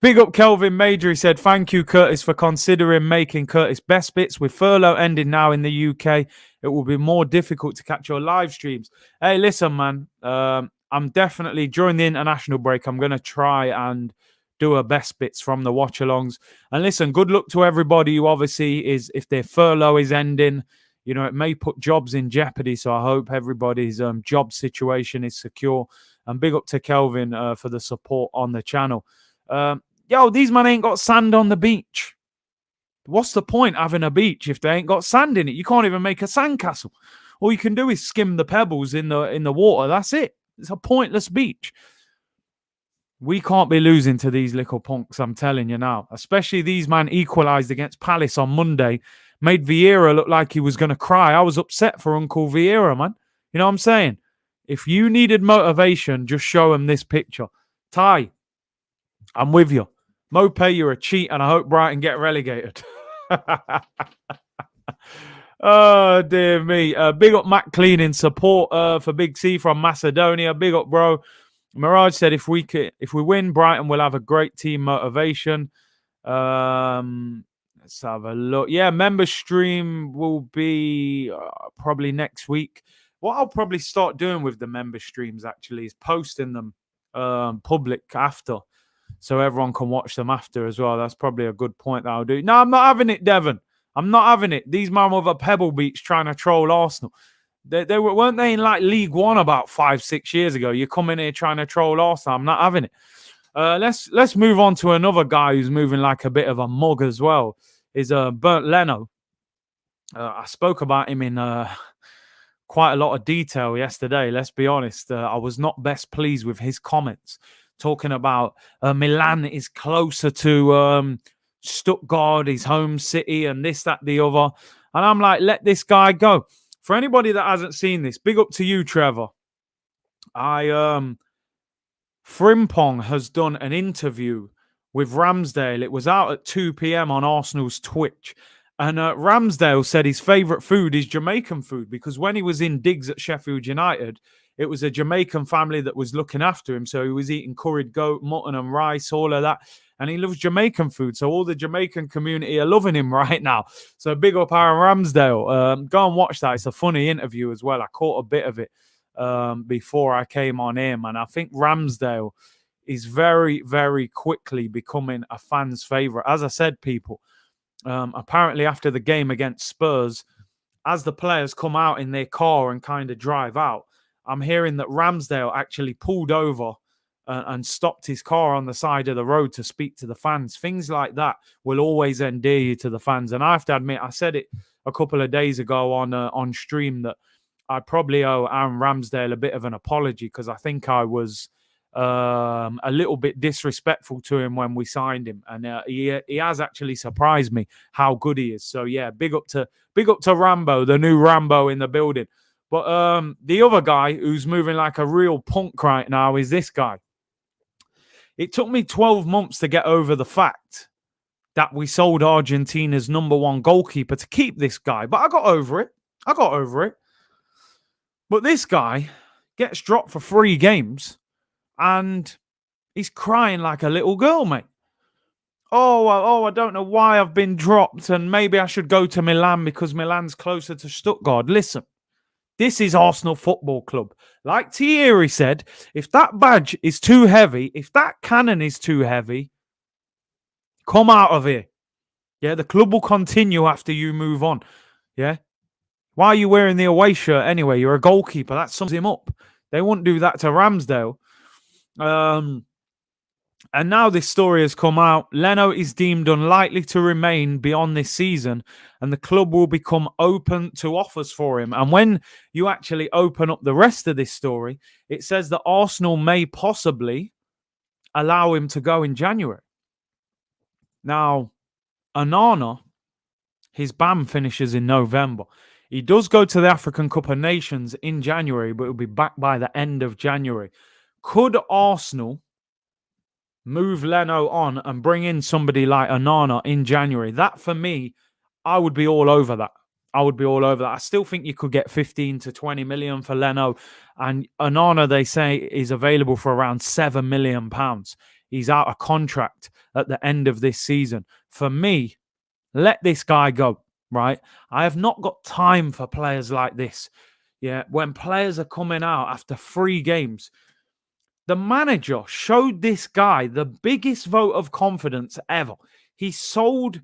Big up Kelvin Major. He said, thank you, Curtis, for considering making Curtis best bits. With furlough ending now in the UK, it will be more difficult to catch your live streams. Hey, listen, man. I'm definitely, during the international break, I'm going to try and do a best bits from the watch-alongs. And listen, good luck to everybody who obviously is, if their furlough is ending, it may put jobs in jeopardy. So I hope everybody's job situation is secure. And big up to Kelvin for the support on the channel. These men ain't got sand on the beach. What's the point having a beach if they ain't got sand in it? You can't even make a sandcastle. All you can do is skim the pebbles in the water. That's it. It's a pointless beach. We can't be losing to these little punks, I'm telling you now. Especially these man equalised against Palace on Monday. Made Vieira look like he was going to cry. I was upset for Uncle Vieira, man. You know what I'm saying? If you needed motivation, just show him this picture. Ty, I'm with you. Mopé, you're a cheat, and I hope Brighton get relegated. Oh, dear me. Big up Matt Cleaning support for Big C from Macedonia. Big up, bro. Mirage said if we win, Brighton will have a great team motivation. Let's have a look. Yeah, member stream will be probably next week. What I'll probably start doing with the member streams actually is posting them public after, so everyone can watch them after as well. That's probably a good point that I'll do. No, I'm not having it, Devon. I'm not having it. These man with a Pebble Beach trying to troll Arsenal. They weren't they in like League One about 5-6 years ago? You come in here trying to troll Arsenal. I'm not having it. Let's move on to another guy who's moving like a bit of a mug as well. Is Burnt Leno. I spoke about him in quite a lot of detail yesterday. Let's be honest. I was not best pleased with his comments, talking about Milan is closer to Stuttgart, his home city, and this, that, the other. And I'm like, let this guy go. For anybody that hasn't seen this, big up to you, Trevor. Frimpong has done an interview with Ramsdale. It was out at 2 p.m. on Arsenal's Twitch. And Ramsdale said his favourite food is Jamaican food, because when he was in digs at Sheffield United, it was a Jamaican family that was looking after him. So he was eating curried goat, mutton and rice, all of that. And he loves Jamaican food. So all the Jamaican community are loving him right now. So big up Aaron Ramsdale. Go and watch that. It's a funny interview as well. I caught a bit of it before I came on here, man. I think Ramsdale is very, very quickly becoming a fan's favourite. As I said, people, apparently after the game against Spurs, as the players come out in their car and kind of drive out, I'm hearing that Ramsdale actually pulled over and stopped his car on the side of the road to speak to the fans. Things like that will always endear you to the fans. And I have to admit, I said it a couple of days ago on stream that I probably owe Aaron Ramsdale a bit of an apology, because I think I was a little bit disrespectful to him when we signed him, and he has actually surprised me how good he is. So yeah, big up to Rambo, the new Rambo in the building. But the other guy who's moving like a real punk right now is this guy. It took me 12 months to get over the fact that we sold Argentina's #1 goalkeeper to keep this guy, but I got over it. But this guy gets dropped for 3 games and he's crying like a little girl, mate. Oh, I don't know why I've been dropped, and maybe I should go to Milan because Milan's closer to Stuttgart. Listen, this is Arsenal Football Club. Like Thierry said, if that badge is too heavy, if that cannon is too heavy, come out of here. Yeah, the club will continue after you move on. Yeah. Why are you wearing the away shirt anyway? You're a goalkeeper. That sums him up. They wouldn't do that to Ramsdale. And now this story has come out. Leno is deemed unlikely to remain beyond this season, and the club will become open to offers for him. And when you actually open up the rest of this story, it says that Arsenal may possibly allow him to go in January. Now, Onana, his ban finishes in November. He does go to the African Cup of Nations in January, but he'll be back by the end of January. Could Arsenal move Leno on and bring in somebody like Onana in January? That, for me, I would be all over that. I still think you could get 15 to 20 million for Leno. And Onana, they say, is available for around £7 million. He's out of contract at the end of this season. For me, let this guy go, right? I have not got time for players like this. Yeah, when players are coming out after 3 games, the manager showed this guy the biggest vote of confidence ever. He sold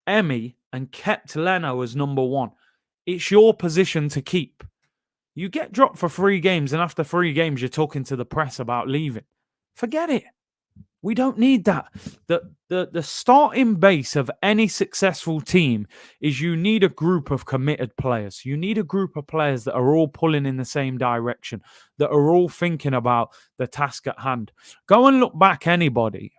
Emmy and kept Leno as #1. It's your position to keep. You get dropped for 3 games, and after 3 games, you're talking to the press about leaving. Forget it. We don't need that. The starting base of any successful team is you need a group of committed players. You need a group of players that are all pulling in the same direction, that are all thinking about the task at hand. Go and look back, anybody.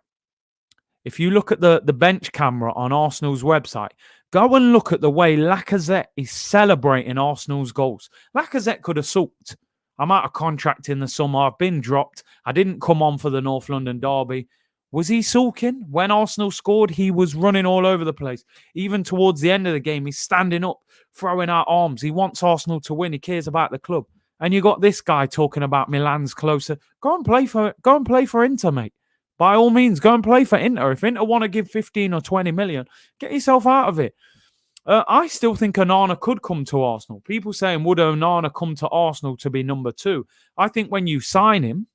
If you look at the bench camera on Arsenal's website, go and look at the way Lacazette is celebrating Arsenal's goals. Lacazette could have sulked. I'm out of contract in the summer. I've been dropped. I didn't come on for the North London derby. Was he sulking? When Arsenal scored, he was running all over the place. Even towards the end of the game, he's standing up, throwing out arms. He wants Arsenal to win. He cares about the club. And you got this guy talking about Milan's closer. Go and play for Inter, mate. By all means, go and play for Inter. If Inter want to give 15 or 20 million, get yourself out of it. I still think Onana could come to Arsenal. People saying, would Onana come to Arsenal to be number 2? I think when you sign him,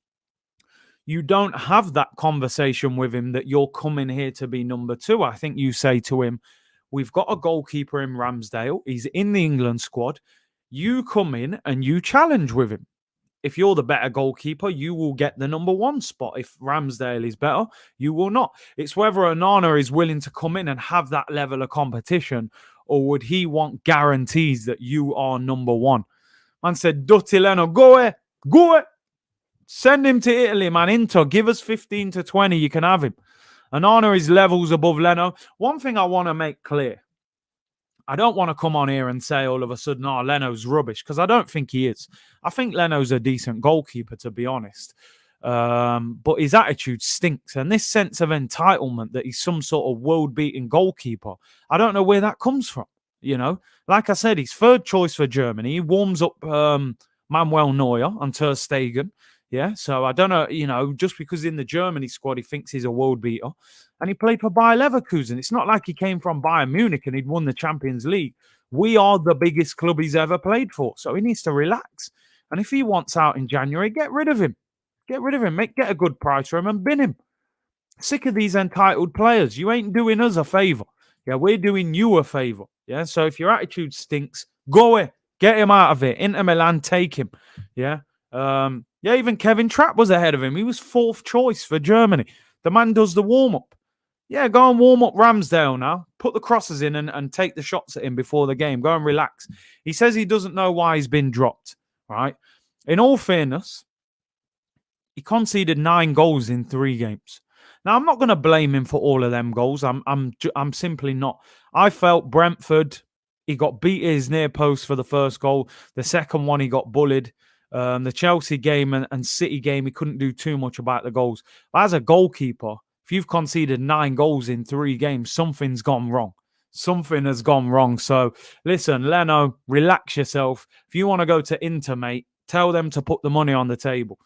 you don't have that conversation with him that you're coming here to be number 2. I think you say to him, we've got a goalkeeper in Ramsdale. He's in the England squad. You come in and you challenge with him. If you're the better goalkeeper, you will get the number 1 spot. If Ramsdale is better, you will not. It's whether Onana is willing to come in and have that level of competition, or would he want guarantees that you are number 1? Man said, Dotti Leno, go it. Send him to Italy, man. Inter, give us 15 to 20. You can have him. Onana is levels above Leno. One thing I want to make clear. I don't want to come on here and say all of a sudden, oh, Leno's rubbish, because I don't think he is. I think Leno's a decent goalkeeper, to be honest. But his attitude stinks. And this sense of entitlement that he's some sort of world-beating goalkeeper, I don't know where that comes from. You know, like I said, he's third choice for Germany. He warms up Manuel Neuer and Ter Stegen. Yeah, so I don't know, you know, just because in the Germany squad he thinks he's a world beater. And he played for Bayer Leverkusen. It's not like he came from Bayern Munich and he'd won the Champions League. We are the biggest club he's ever played for. So he needs to relax. And if he wants out in January, get rid of him. Get a good price for him and bin him. Sick of these entitled players. You ain't doing us a favour. Yeah, we're doing you a favour. Yeah, so if your attitude stinks, go away. Get him out of it. Inter Milan, take him. Yeah. Yeah, even Kevin Trapp was ahead of him. He was 4th choice for Germany. The man does the warm-up. Yeah, go and warm up Ramsdale now. Put the crosses in and take the shots at him before the game. Go and relax. He says he doesn't know why he's been dropped, right? In all fairness, he conceded 9 goals in 3 games. Now, I'm not going to blame him for all of them goals. I'm simply not. I felt Brentford, he got beat at his near post for the first goal. The second one, he got bullied. The Chelsea game and City game, he couldn't do too much about the goals. But as a goalkeeper, if you've conceded 9 goals in 3 games, something's gone wrong. Something has gone wrong. So, listen, Leno, relax yourself. If you want to go to Inter, mate, tell them to put the money on the table.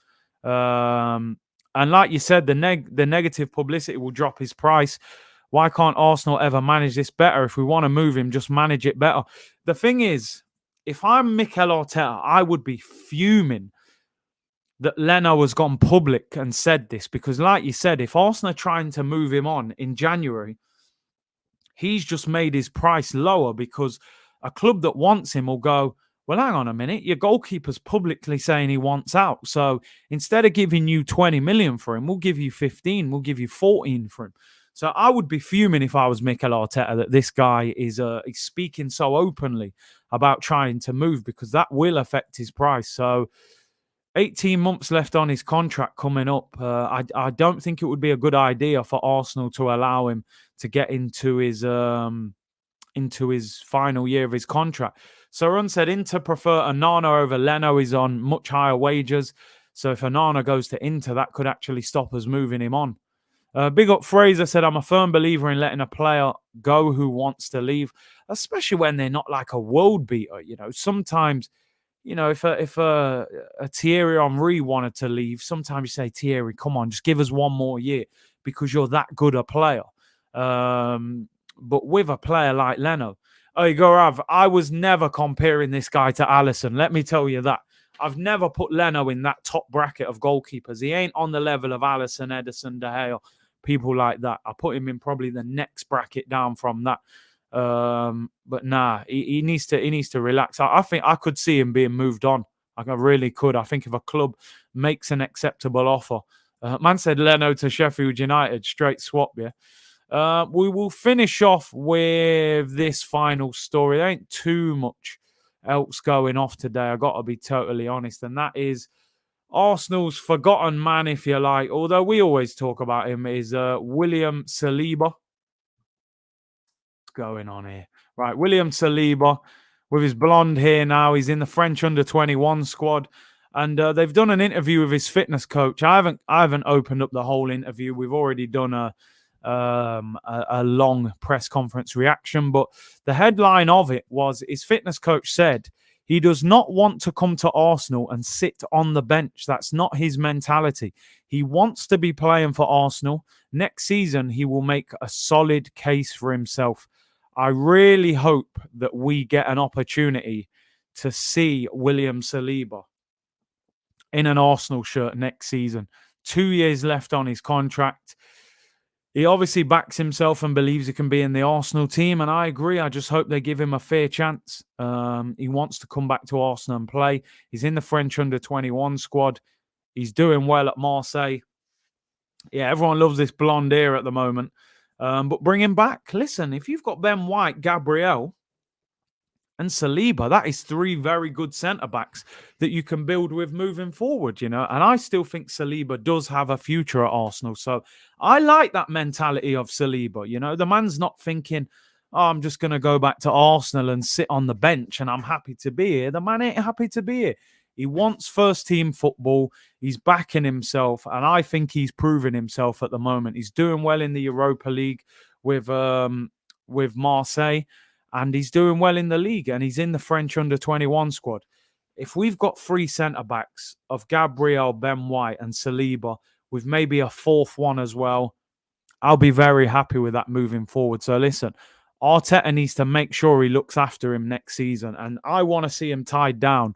And like you said, the negative publicity will drop his price. Why can't Arsenal ever manage this better? If we want to move him, just manage it better. The thing is, if I'm Mikel Arteta, I would be fuming that Leno has gone public and said this, because like you said, if Arsenal are trying to move him on in January, he's just made his price lower because a club that wants him will go, well, hang on a minute, your goalkeeper's publicly saying he wants out. So instead of giving you 20 million for him, we'll give you 15, we'll give you 14 for him. So I would be fuming if I was Mikel Arteta that this guy is speaking so openly about trying to move, because that will affect his price. So 18 months left on his contract coming up. I don't think it would be a good idea for Arsenal to allow him to get into his final year of his contract. So Run said Inter prefer Onana over Leno. Is on much higher wages. So if Onana goes to Inter, that could actually stop us moving him on. Big Up Fraser said, I'm a firm believer in letting a player go who wants to leave, especially when they're not like a world beater. You know, sometimes, you know, if a Thierry Henry wanted to leave, sometimes you say, Thierry, come on, just give us one more year because you're that good a player. But with a player like Leno, Gaurav, I was never comparing this guy to Alisson. Let me tell you that. I've never put Leno in that top bracket of goalkeepers. He ain't on the level of Alisson, Ederson, De Gea, people like that. I put him in probably the next bracket down from that. But nah, he needs to relax. I think I could see him being moved on. I really could. I think if a club makes an acceptable offer, Man said Leno to Sheffield United, straight swap, yeah. We will finish off with this final story. There ain't too much else going off today, I got to be totally honest, and that is Arsenal's forgotten man, if you like, although we always talk about him, is William Saliba. What's going on here? Right, William Saliba with his blonde hair now. He's in the French under-21 squad. And they've done an interview with his fitness coach. I haven't opened up the whole interview. We've already done a long press conference reaction, but the headline of it was his fitness coach said he does not want to come to Arsenal and sit on the bench. That's not his mentality. He wants to be playing for Arsenal. Next season, he will make a solid case for himself. I really hope that we get an opportunity to see William Saliba in an Arsenal shirt next season. 2 years left on his contract. He obviously backs himself and believes he can be in the Arsenal team, and I agree. I just hope they give him a fair chance. He wants to come back to Arsenal and play. He's in the French under-21 squad. He's doing well at Marseille. Yeah, everyone loves this blonde hair at the moment. But bring him back. Listen, if you've got Ben White, Gabriel, and Saliba, that is 3 very good centre-backs that you can build with moving forward, you know. And I still think Saliba does have a future at Arsenal. So I like that mentality of Saliba, you know. The man's not thinking, oh, I'm just going to go back to Arsenal and sit on the bench and I'm happy to be here. The man ain't happy to be here. He wants first-team football. He's backing himself, and I think he's proving himself at the moment. He's doing well in the Europa League with Marseille. And he's doing well in the league, and he's in the French under-21 squad. If we've got 3 centre-backs of Gabriel, Ben White, and Saliba, with maybe a 4th one as well, I'll be very happy with that moving forward. So listen, Arteta needs to make sure he looks after him next season, and I want to see him tied down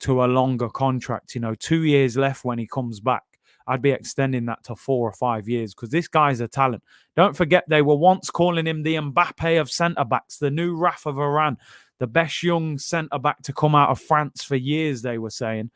to a longer contract. You know, 2 years left when he comes back. I'd be extending that to 4 or 5 years because this guy's a talent. Don't forget, they were once calling him the Mbappe of centre-backs, the new Rafa Varane, the best young centre-back to come out of France for years, they were saying.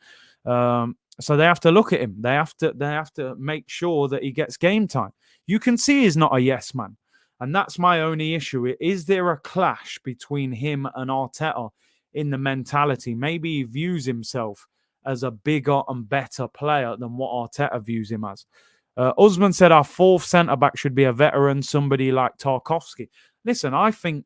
So they have to look at him. They have to make sure that he gets game time. You can see he's not a yes man. And that's my only issue. Is there a clash between him and Arteta in the mentality? Maybe he views himself as a bigger and better player than what Arteta views him as. Usman said our 4th centre-back should be a veteran, somebody like Tarkowski. Listen, I think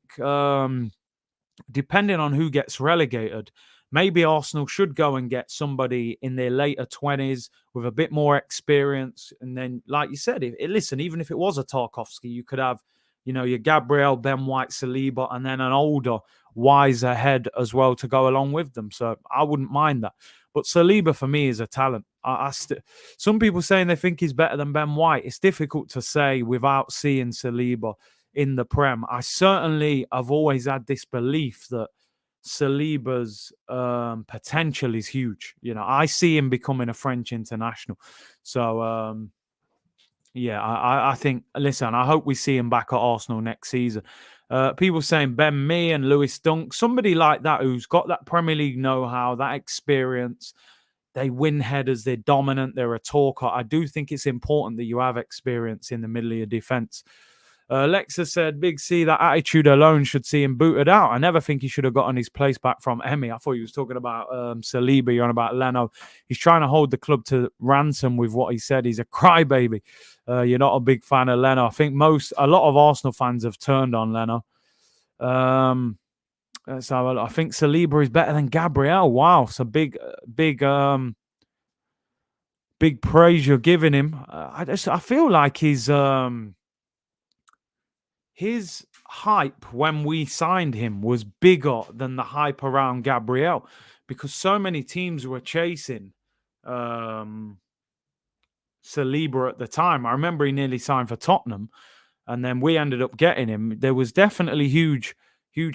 depending on who gets relegated, maybe Arsenal should go and get somebody in their later 20s with a bit more experience. And then, like you said, listen, even if it was a Tarkowski, you could have, you know, your Gabriel, Ben White, Saliba, and then an older, wiser head as well to go along with them. So I wouldn't mind that. But Saliba, for me, is a talent. Some people saying they think he's better than Ben White. It's difficult to say without seeing Saliba in the Prem. I certainly have always had this belief that Saliba's potential is huge. You know, I see him becoming a French international. So, yeah, I think, listen, I hope we see him back at Arsenal next season. People saying Ben Mee and Lewis Dunk, somebody like that who's got that Premier League know-how, that experience. They win headers, they're dominant, they're a talker. I do think it's important that you have experience in the middle of your defence. Lexa said, Big C, that attitude alone should see him booted out. I never think he should have gotten his place back from Emi. I thought he was talking about Saliba. You're on about Leno. He's trying to hold the club to ransom with what he said. He's a crybaby. You're not a big fan of Leno. I think a lot of Arsenal fans have turned on Leno. So I think Saliba is better than Gabriel. Wow, it's a big praise you're giving him. I feel like his hype when we signed him was bigger than the hype around Gabriel because so many teams were chasing Saliba at the time. I remember he nearly signed for Tottenham and then we ended up getting him. There was definitely huge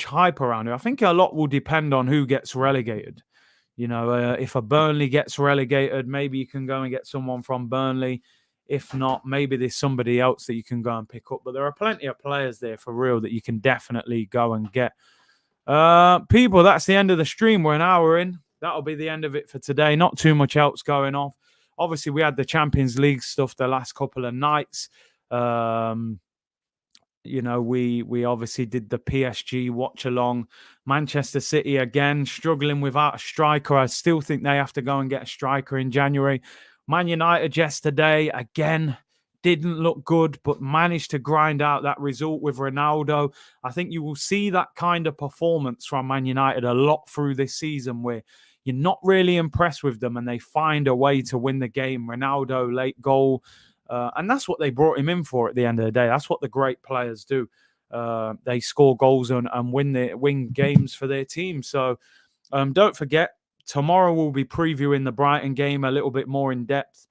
hype around him. I think a lot will depend on who gets relegated. You know, if a Burnley gets relegated, maybe you can go and get someone from Burnley. If not, maybe there's somebody else that you can go and pick up. But there are plenty of players there for real that you can definitely go and get. People, that's the end of the stream. We're an hour in. That'll be the end of it for today. Not too much else going off. obviously we had the Champions League stuff the last couple of nights. We obviously did the PSG watch along. Manchester City again struggling without a striker. I still think they have to go and get a striker in January. Man United yesterday again didn't look good, but managed to grind out that result with Ronaldo. I think you will see that kind of performance from Man United a lot through this season, where you're not really impressed with them and they find a way to win the game. Ronaldo, late goal. And that's what they brought him in for at the end of the day. That's what the great players do. They score goals and win games for their team. So don't forget, tomorrow we'll be previewing the Brighton game a little bit more in depth.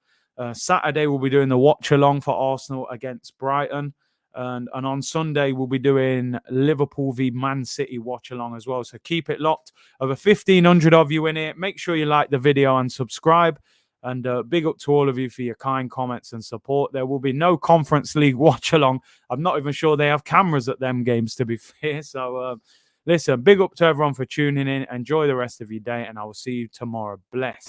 Saturday we'll be doing the watch along for Arsenal against Brighton. And on Sunday we'll be doing Liverpool v Man City watch along as well. So keep it locked. Over 1,500 of you in here. Make sure you like the video and subscribe. And big up to all of you for your kind comments and support. There will be no Conference League watch along. I'm not even sure they have cameras at them games, to be fair. So listen, big up to everyone for tuning in. Enjoy the rest of your day, and I will see you tomorrow. Bless.